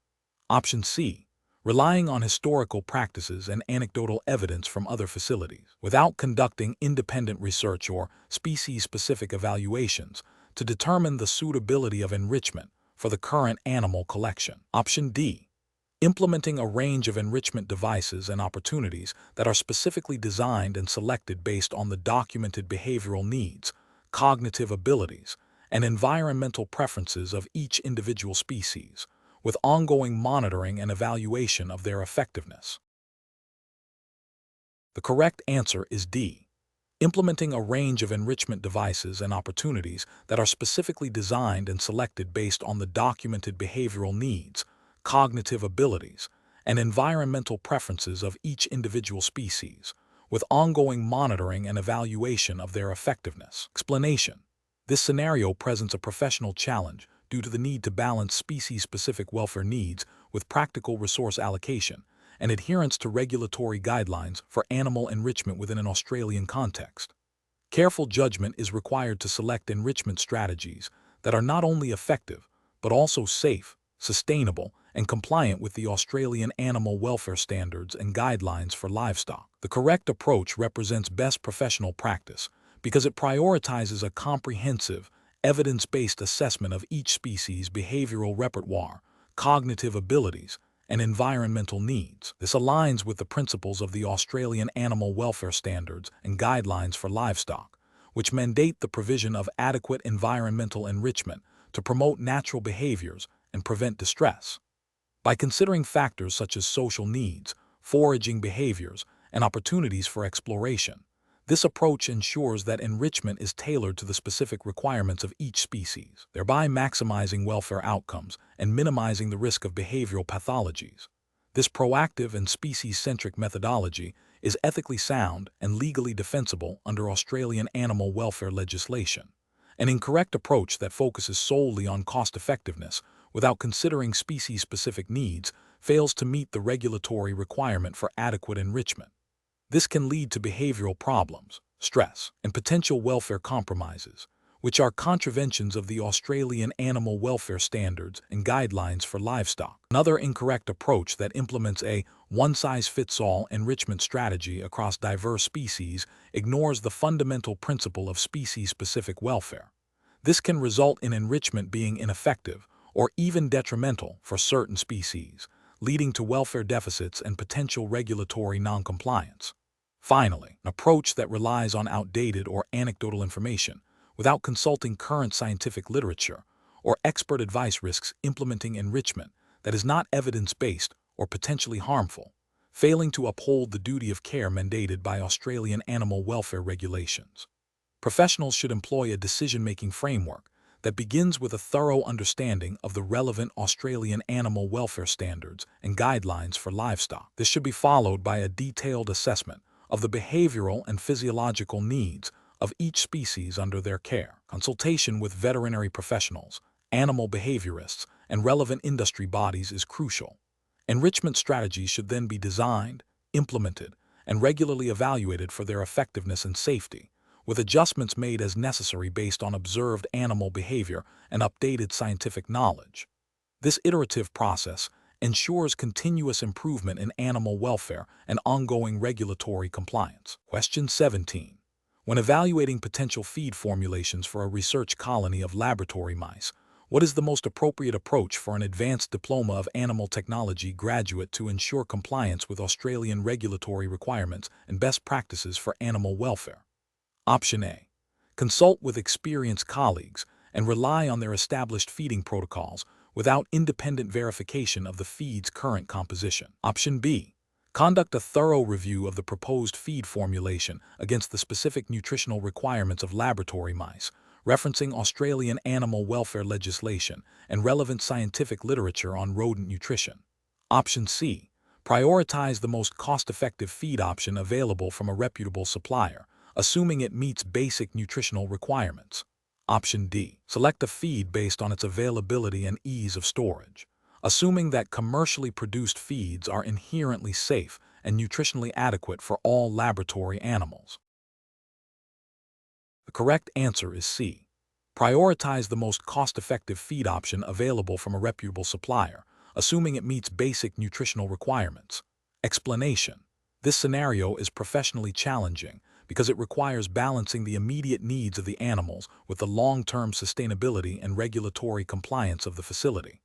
Option C. Relying on historical practices and anecdotal evidence from other facilities, without conducting independent research or species-specific evaluations to determine the suitability of enrichment for the current animal collection. Option D. Implementing a range of enrichment devices and opportunities that are specifically designed and selected based on the documented behavioral needs, cognitive abilities, and environmental preferences of each individual species, with ongoing monitoring and evaluation of their effectiveness. The correct answer is D. Implementing a range of enrichment devices and opportunities that are specifically designed and selected based on the documented behavioral needs, cognitive abilities, and environmental preferences of each individual species, with ongoing monitoring and evaluation of their effectiveness. Explanation. This scenario presents a professional challenge due to the need to balance species-specific welfare needs with practical resource allocation and adherence to regulatory guidelines for animal enrichment within an Australian context. Careful judgment is required to select enrichment strategies that are not only effective, but also safe, sustainable, and compliant with the Australian animal welfare standards and guidelines for livestock. The correct approach represents best professional practice because it prioritizes a comprehensive, evidence-based assessment of each species' behavioral repertoire, cognitive abilities, and environmental needs. This aligns with the principles of the Australian Animal Welfare Standards and Guidelines for Livestock, which mandate the provision of adequate environmental enrichment to promote natural behaviors and prevent distress. By considering factors such as social needs, foraging behaviors, and opportunities for exploration, this approach ensures that enrichment is tailored to the specific requirements of each species, thereby maximizing welfare outcomes and minimizing the risk of behavioral pathologies. This proactive and species-centric methodology is ethically sound and legally defensible under Australian animal welfare legislation. An incorrect approach that focuses solely on cost-effectiveness without considering species-specific needs fails to meet the regulatory requirement for adequate enrichment. This can lead to behavioral problems, stress, and potential welfare compromises, which are contraventions of the Australian Animal Welfare Standards and Guidelines for Livestock. Another incorrect approach that implements a one-size-fits-all enrichment strategy across diverse species ignores the fundamental principle of species-specific welfare. This can result in enrichment being ineffective or even detrimental for certain species, leading to welfare deficits and potential regulatory noncompliance. Finally, an approach that relies on outdated or anecdotal information without consulting current scientific literature or expert advice risks implementing enrichment that is not evidence-based or potentially harmful, failing to uphold the duty of care mandated by Australian animal welfare regulations. Professionals should employ a decision-making framework that begins with a thorough understanding of the relevant Australian animal welfare standards and guidelines for livestock. This should be followed by a detailed assessment of the behavioral and physiological needs of each species under their care. Consultation with veterinary professionals, animal behaviorists, and relevant industry bodies is crucial. Enrichment strategies should then be designed, implemented, and regularly evaluated for their effectiveness and safety, with adjustments made as necessary based on observed animal behavior and updated scientific knowledge. This iterative process ensures continuous improvement in animal welfare and ongoing regulatory compliance. Question 17. When evaluating potential feed formulations for a research colony of laboratory mice, what is the most appropriate approach for an advanced Diploma of Animal Technology graduate to ensure compliance with Australian regulatory requirements and best practices for animal welfare? Option A. Consult with experienced colleagues and rely on their established feeding protocols without independent verification of the feed's current composition. Option B. Conduct a thorough review of the proposed feed formulation against the specific nutritional requirements of laboratory mice, referencing Australian animal welfare legislation and relevant scientific literature on rodent nutrition. Option C. Prioritize the most cost-effective feed option available from a reputable supplier, assuming it meets basic nutritional requirements. Option D. Select a feed based on its availability and ease of storage, assuming that commercially produced feeds are inherently safe and nutritionally adequate for all laboratory animals. The correct answer is C. Prioritize the most cost-effective feed option available from a reputable supplier, assuming it meets basic nutritional requirements. Explanation: this scenario is professionally challenging because it requires balancing the immediate needs of the animals with the long-term sustainability and regulatory compliance of the facility.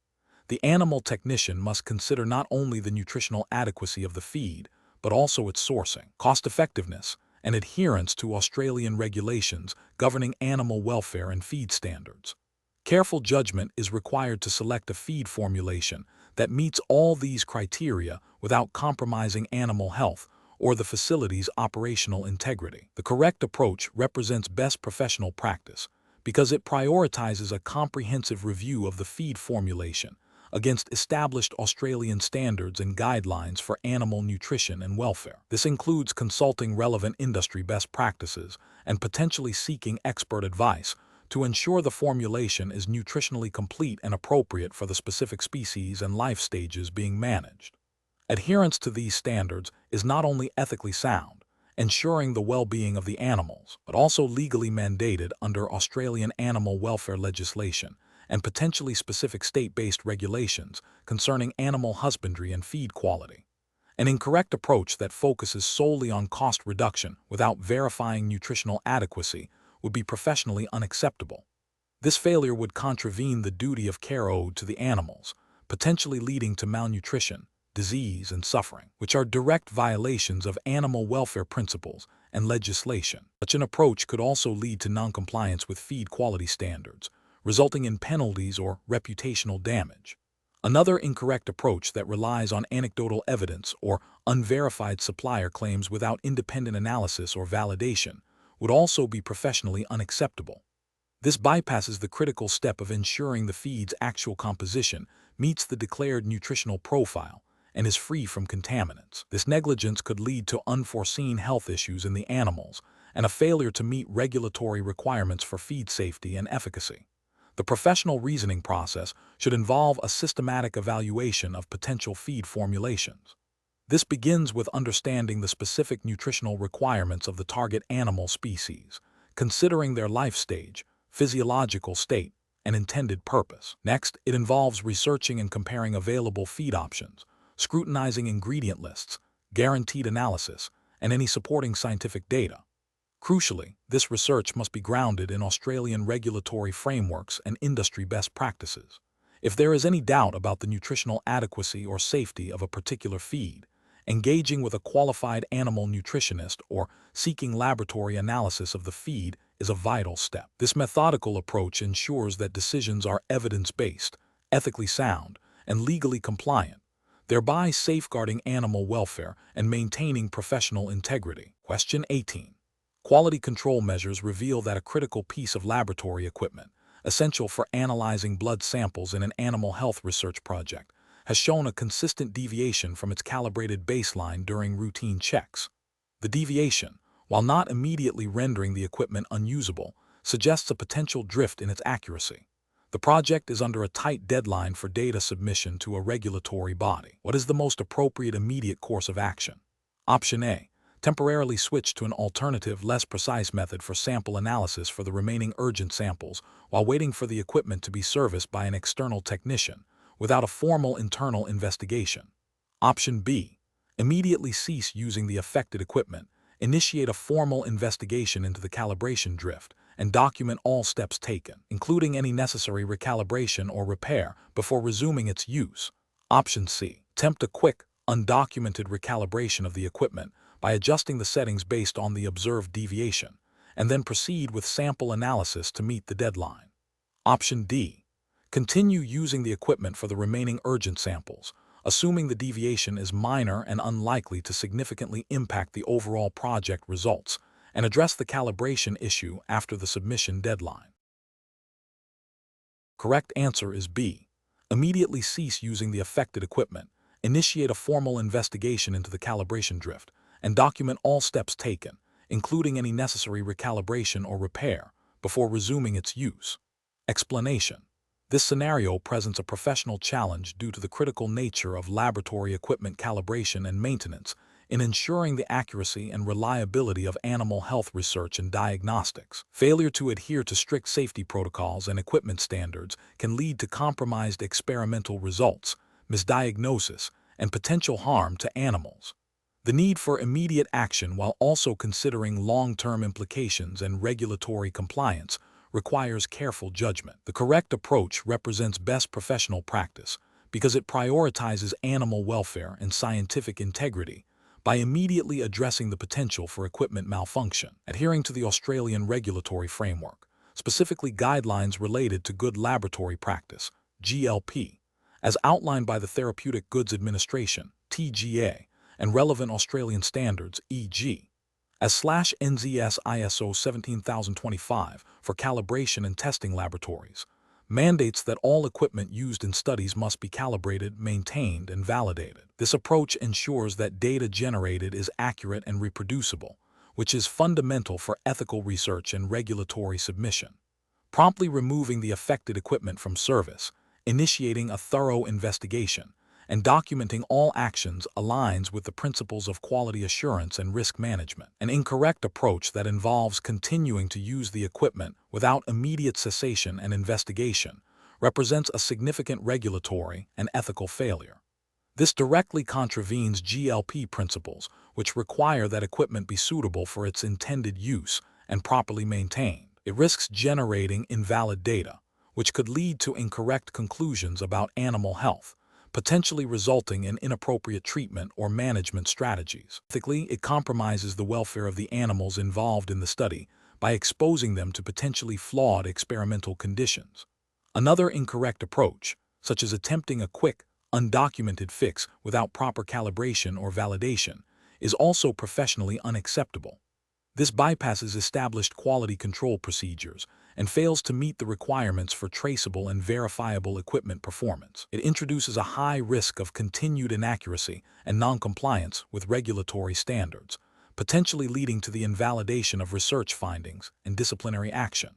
The animal technician must consider not only the nutritional adequacy of the feed, but also its sourcing, cost-effectiveness, and adherence to Australian regulations governing animal welfare and feed standards. Careful judgment is required to select a feed formulation that meets all these criteria without compromising animal health or the facility's operational integrity. The correct approach represents best professional practice because it prioritizes a comprehensive review of the feed formulation against established Australian standards and guidelines for animal nutrition and welfare. This includes consulting relevant industry best practices and potentially seeking expert advice to ensure the formulation is nutritionally complete and appropriate for the specific species and life stages being managed. Adherence to these standards is not only ethically sound, ensuring the well-being of the animals, but also legally mandated under Australian animal welfare legislation and potentially specific state-based regulations concerning animal husbandry and feed quality. An incorrect approach that focuses solely on cost reduction without verifying nutritional adequacy would be professionally unacceptable. This failure would contravene the duty of care owed to the animals, potentially leading to malnutrition, disease, and suffering, which are direct violations of animal welfare principles and legislation. Such an approach could also lead to noncompliance with feed quality standards, resulting in penalties or reputational damage. Another incorrect approach that relies on anecdotal evidence or unverified supplier claims without independent analysis or validation would also be professionally unacceptable. This bypasses the critical step of ensuring the feed's actual composition meets the declared nutritional profile and is free from contaminants. This negligence could lead to unforeseen health issues in the animals and a failure to meet regulatory requirements for feed safety and efficacy. The professional reasoning process should involve a systematic evaluation of potential feed formulations. This begins with understanding the specific nutritional requirements of the target animal species, considering their life stage, physiological state, and intended purpose. Next, it involves researching and comparing available feed options, scrutinizing ingredient lists, guaranteed analysis, and any supporting scientific data. Crucially, this research must be grounded in Australian regulatory frameworks and industry best practices. If there is any doubt about the nutritional adequacy or safety of a particular feed, engaging with a qualified animal nutritionist or seeking laboratory analysis of the feed is a vital step. This methodical approach ensures that decisions are evidence-based, ethically sound, and legally compliant, thereby safeguarding animal welfare and maintaining professional integrity. Question 18. Quality control measures reveal that a critical piece of laboratory equipment, essential for analyzing blood samples in an animal health research project, has shown a consistent deviation from its calibrated baseline during routine checks. The deviation, while not immediately rendering the equipment unusable, suggests a potential drift in its accuracy. The project is under a tight deadline for data submission to a regulatory body. What is the most appropriate immediate course of action? Option A. Temporarily switch to an alternative, less precise method for sample analysis for the remaining urgent samples while waiting for the equipment to be serviced by an external technician without a formal internal investigation. Option B. Immediately cease using the affected equipment, initiate a formal investigation into the calibration drift, and document all steps taken, including any necessary recalibration or repair, before resuming its use. Option C. Attempt a quick, undocumented recalibration of the equipment by adjusting the settings based on the observed deviation, and then proceed with sample analysis to meet the deadline. Option D. Continue using the equipment for the remaining urgent samples, assuming the deviation is minor and unlikely to significantly impact the overall project results, and address the calibration issue after the submission deadline. Correct answer is B. Immediately cease using the affected equipment, initiate a formal investigation into the calibration drift, and document all steps taken, including any necessary recalibration or repair, before resuming its use. Explanation. This scenario presents a professional challenge due to the critical nature of laboratory equipment calibration and maintenance in ensuring the accuracy and reliability of animal health research and diagnostics. Failure to adhere to strict safety protocols and equipment standards can lead to compromised experimental results, misdiagnosis, and potential harm to animals. The need for immediate action while also considering long-term implications and regulatory compliance requires careful judgment. The correct approach represents best professional practice because it prioritizes animal welfare and scientific integrity by immediately addressing the potential for equipment malfunction, adhering to the Australian regulatory framework, specifically guidelines related to good laboratory practice, GLP, as outlined by the Therapeutic Goods Administration, TGA, and relevant Australian standards, e.g. as/NZS ISO 17025 for calibration and testing laboratories, mandates that all equipment used in studies must be calibrated, maintained, and validated. This approach ensures that data generated is accurate and reproducible, which is fundamental for ethical research and regulatory submission. Promptly removing the affected equipment from service, initiating a thorough investigation, and documenting all actions aligns with the principles of quality assurance and risk management. An incorrect approach that involves continuing to use the equipment without immediate cessation and investigation represents a significant regulatory and ethical failure. This directly contravenes GLP principles, which require that equipment be suitable for its intended use and properly maintained. It risks generating invalid data, which could lead to incorrect conclusions about animal health, potentially resulting in inappropriate treatment or management strategies. Ethically, it compromises the welfare of the animals involved in the study by exposing them to potentially flawed experimental conditions. Another incorrect approach, such as attempting a quick, undocumented fix without proper calibration or validation, is also professionally unacceptable. This bypasses established quality control procedures and fails to meet the requirements for traceable and verifiable equipment performance. It introduces a high risk of continued inaccuracy and noncompliance with regulatory standards, potentially leading to the invalidation of research findings and disciplinary action.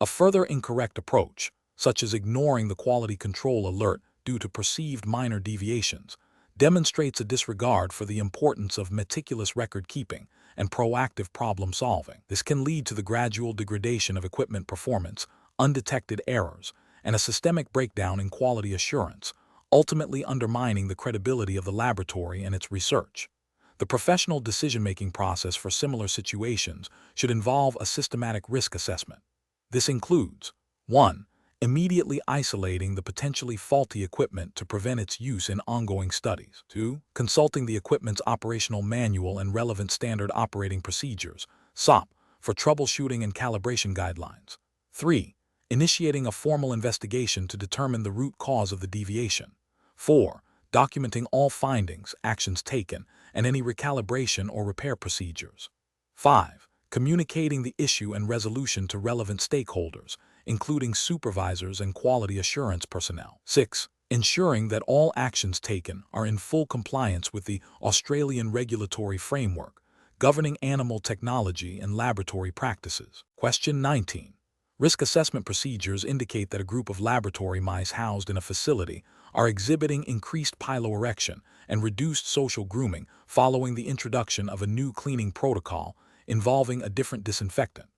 A further incorrect approach, such as ignoring the quality control alert due to perceived minor deviations, demonstrates a disregard for the importance of meticulous record-keeping and proactive problem-solving. This can lead to the gradual degradation of equipment performance, undetected errors, and a systemic breakdown in quality assurance, ultimately undermining the credibility of the laboratory and its research. The professional decision-making process for similar situations should involve a systematic risk assessment. This includes 1. Immediately isolating the potentially faulty equipment to prevent its use in ongoing studies. 2. Consulting the equipment's operational manual and relevant standard operating procedures, SOP, for troubleshooting and calibration guidelines. 3. Initiating a formal investigation to determine the root cause of the deviation. 4. Documenting all findings, actions taken, and any recalibration or repair procedures. 5. Communicating the issue and resolution to relevant stakeholders, including supervisors and quality assurance personnel. 6. Ensuring that all actions taken are in full compliance with the Australian regulatory framework governing animal technology and laboratory practices. Question 19. Risk assessment procedures indicate that a group of laboratory mice housed in a facility are exhibiting increased piloerection and reduced social grooming following the introduction of a new cleaning protocol involving a different disinfectant.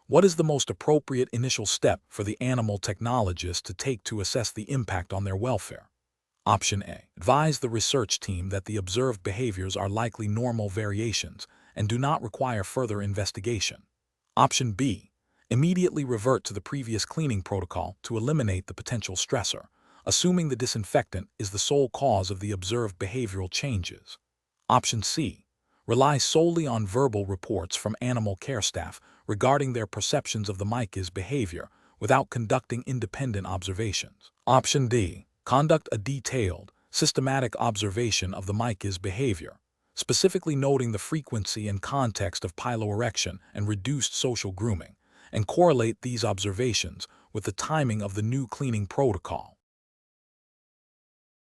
What is the most appropriate initial step for the animal technologist to take to assess the impact on their welfare? Option A. Advise the research team that the observed behaviors are likely normal variations and do not require further investigation. Option B. Immediately revert to the previous cleaning protocol to eliminate the potential stressor, assuming the disinfectant is the sole cause of the observed behavioral changes. Option C. Rely solely on verbal reports from animal care staff regarding their perceptions of the mice's behavior without conducting independent observations. Option D. Conduct a detailed, systematic observation of the mice's behavior, specifically noting the frequency and context of piloerection and reduced social grooming, and correlate these observations with the timing of the new cleaning protocol.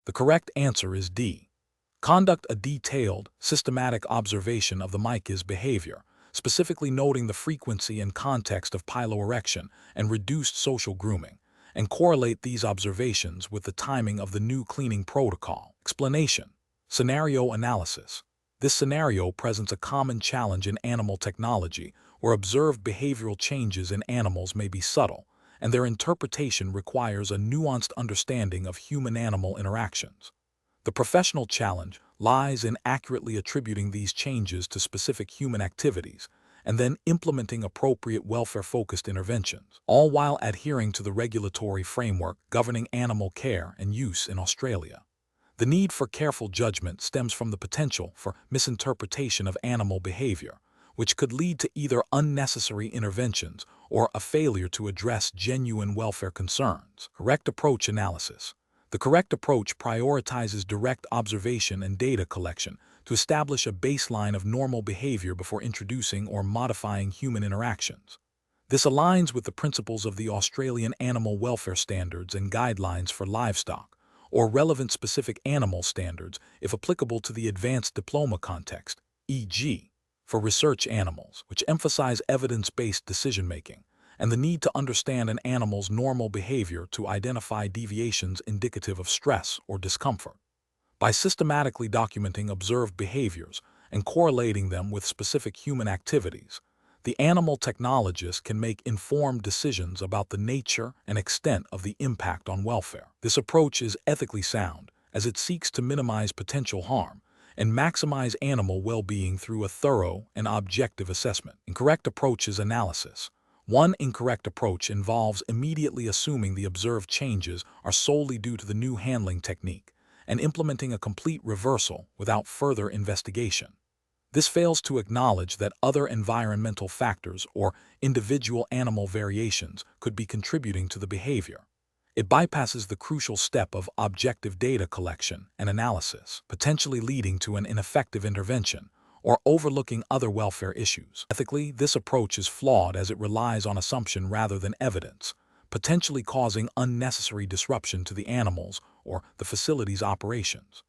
The correct answer is D. Conduct a detailed, systematic observation of the mice's behavior, specifically noting the frequency and context of piloerection and reduced social grooming, and correlate these observations with the timing of the new cleaning protocol. Explanation. Scenario analysis. This scenario presents a common challenge in animal technology where observed behavioral changes in animals may be subtle, and their interpretation requires a nuanced understanding of human-animal interactions. The professional challenge lies in accurately attributing these changes to specific human activities and then implementing appropriate welfare-focused interventions, all while adhering to the regulatory framework governing animal care and use in Australia. The need for careful judgment stems from the potential for misinterpretation of animal behavior, which could lead to either unnecessary interventions or a failure to address genuine welfare concerns. Correct approach analysis. The correct approach prioritizes direct observation and data collection to establish a baseline of normal behavior before introducing or modifying human interactions. This aligns with the principles of the Australian Animal Welfare Standards and Guidelines for Livestock, or relevant specific animal standards if applicable to the advanced diploma context, e.g., for research animals, which emphasize evidence-based decision-making, and the need to understand an animal's normal behavior to identify deviations indicative of stress or discomfort. By systematically documenting observed behaviors and correlating them with specific human activities, the animal technologist can make informed decisions about the nature and extent of the impact on welfare. This approach is ethically sound, as it seeks to minimize potential harm and maximize animal well-being through a thorough and objective assessment. Incorrect approaches analysis. One incorrect approach involves immediately assuming the observed changes are solely due to the new handling technique and implementing a complete reversal without further investigation. This fails to acknowledge that other environmental factors or individual animal variations could be contributing to the behavior. It bypasses the crucial step of objective data collection and analysis, potentially leading to an ineffective intervention or overlooking other welfare issues. Ethically, this approach is flawed as it relies on assumption rather than evidence, potentially causing unnecessary disruption to the animals or the facility's operations.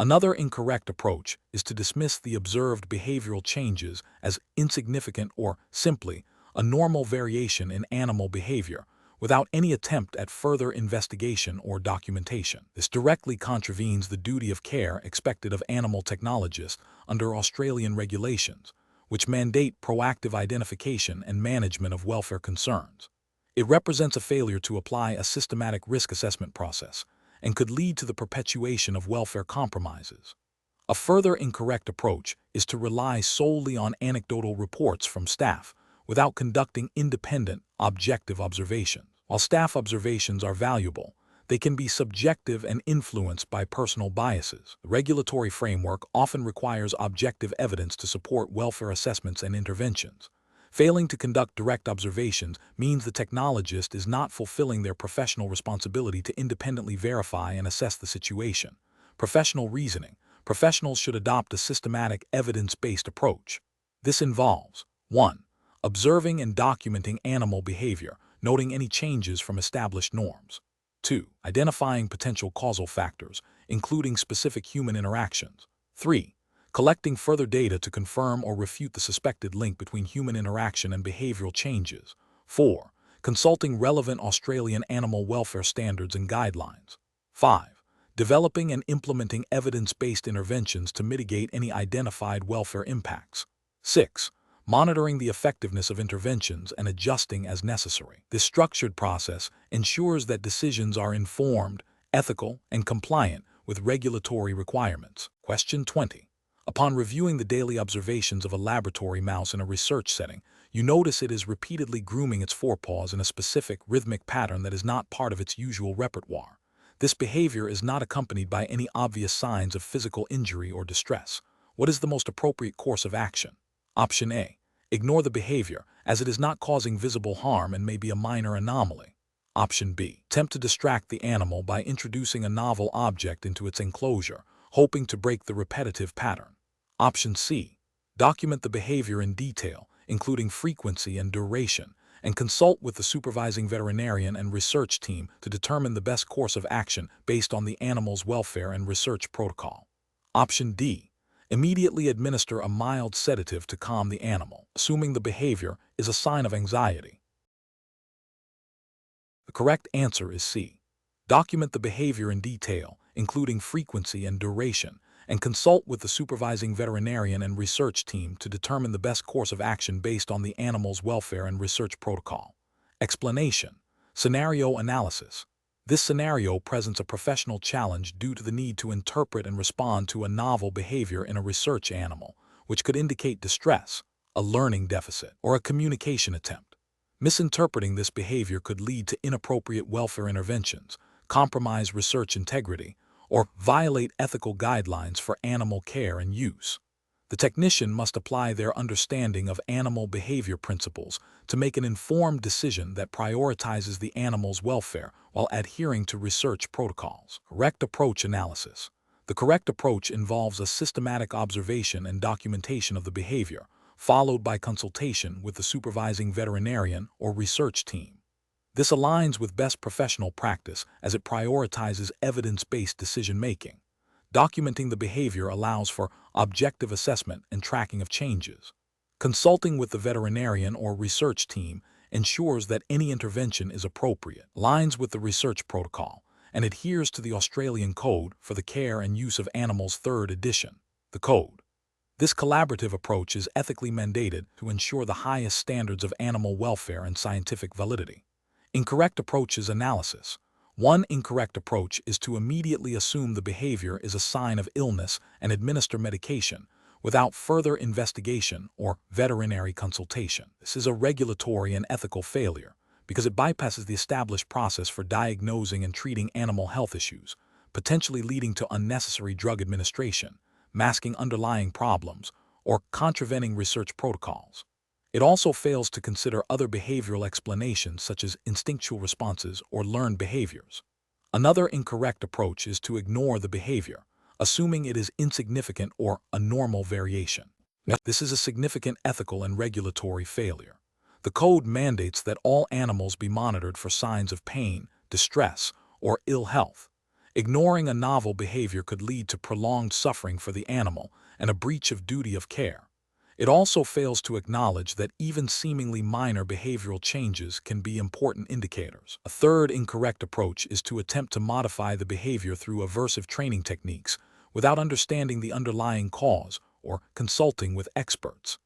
Another incorrect approach is to dismiss the observed behavioral changes as insignificant or simply a normal variation in animal behavior without any attempt at further investigation or documentation. This directly contravenes the duty of care expected of animal technologists under Australian regulations, which mandate proactive identification and management of welfare concerns. It represents a failure to apply a systematic risk assessment process and could lead to the perpetuation of welfare compromises. A further incorrect approach is to rely solely on anecdotal reports from staff without conducting independent, objective observations. While staff observations are valuable, they can be subjective and influenced by personal biases. The regulatory framework often requires objective evidence to support welfare assessments and interventions. Failing to conduct direct observations means the technologist is not fulfilling their professional responsibility to independently verify and assess the situation. Professional reasoning. Professionals should adopt a systematic, evidence-based approach. This involves 1. Observing and documenting animal behavior noting any changes from established norms. 2. Identifying potential causal factors, including specific human interactions. 3. Collecting further data to confirm or refute the suspected link between human interaction and behavioral changes. 4. Consulting relevant Australian animal welfare standards and guidelines. 5. Developing and implementing evidence-based interventions to mitigate any identified welfare impacts. 6. Monitoring the effectiveness of interventions and adjusting as necessary. This structured process ensures that decisions are informed, ethical, and compliant with regulatory requirements. Question 20. Upon reviewing the daily observations of a laboratory mouse in a research setting, you notice it is repeatedly grooming its forepaws in a specific rhythmic pattern that is not part of its usual repertoire. This behavior is not accompanied by any obvious signs of physical injury or distress. What is the most appropriate course of action? Option A. Ignore the behavior, as it is not causing visible harm and may be a minor anomaly. Option B. Attempt to distract the animal by introducing a novel object into its enclosure, hoping to break the repetitive pattern. Option C. Document the behavior in detail, including frequency and duration, and consult with the supervising veterinarian and research team to determine the best course of action based on the animal's welfare and research protocol. Option D. Immediately administer a mild sedative to calm the animal, assuming the behavior is a sign of anxiety. The correct answer is C. Document the behavior in detail, including frequency and duration, and consult with the supervising veterinarian and research team to determine the best course of action based on the animal's welfare and research protocol. Explanation. Scenario analysis. This scenario presents a professional challenge due to the need to interpret and respond to a novel behavior in a research animal, which could indicate distress, a learning deficit, or a communication attempt. Misinterpreting this behavior could lead to inappropriate welfare interventions, compromise research integrity, or violate ethical guidelines for animal care and use. The technician must apply their understanding of animal behavior principles to make an informed decision that prioritizes the animal's welfare while adhering to research protocols. Correct approach analysis. The correct approach involves a systematic observation and documentation of the behavior, followed by consultation with the supervising veterinarian or research team. This aligns with best professional practice as it prioritizes evidence-based decision-making. Documenting the behavior allows for objective assessment and tracking of changes. Consulting with the veterinarian or research team ensures that any intervention is appropriate, aligns with the research protocol, and adheres to the Australian Code for the Care and Use of Animals 3rd edition, the Code. This collaborative approach is ethically mandated to ensure the highest standards of animal welfare and scientific validity. Incorrect approaches analysis. One incorrect approach is to immediately assume the behavior is a sign of illness and administer medication without further investigation or veterinary consultation. This is a regulatory and ethical failure because it bypasses the established process for diagnosing and treating animal health issues, potentially leading to unnecessary drug administration, masking underlying problems, or contravening research protocols. It also fails to consider other behavioral explanations such as instinctual responses or learned behaviors. Another incorrect approach is to ignore the behavior, assuming it is insignificant or a normal variation. This is a significant ethical and regulatory failure. The code mandates that all animals be monitored for signs of pain, distress, or ill health. Ignoring a novel behavior could lead to prolonged suffering for the animal and a breach of duty of care. It also fails to acknowledge that even seemingly minor behavioral changes can be important indicators. A third incorrect approach is to attempt to modify the behavior through aversive training techniques without understanding the underlying cause or consulting with experts.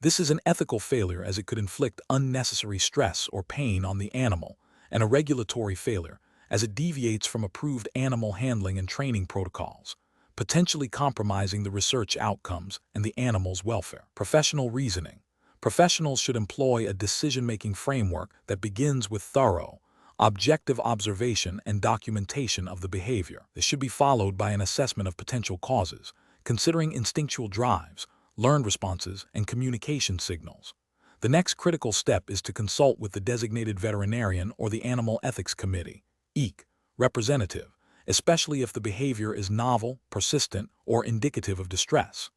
This is an ethical failure as it could inflict unnecessary stress or pain on the animal, and a regulatory failure as it deviates from approved animal handling and training protocols, potentially compromising the research outcomes and the animal's welfare. Professional reasoning. Professionals should employ a decision-making framework that begins with thorough, objective observation and documentation of the behavior. This should be followed by an assessment of potential causes, considering instinctual drives, learned responses, and communication signals. The next critical step is to consult with the designated veterinarian or the Animal Ethics Committee, EEC, representative, especially if the behavior is novel, persistent, or indicative of distress.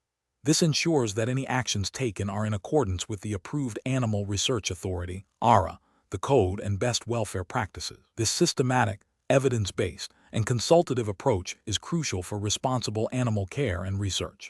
This ensures that any actions taken are in accordance with the approved Animal Research Authority, ARA, the code, and best welfare practices. This systematic, evidence-based, and consultative approach is crucial for responsible animal care and research.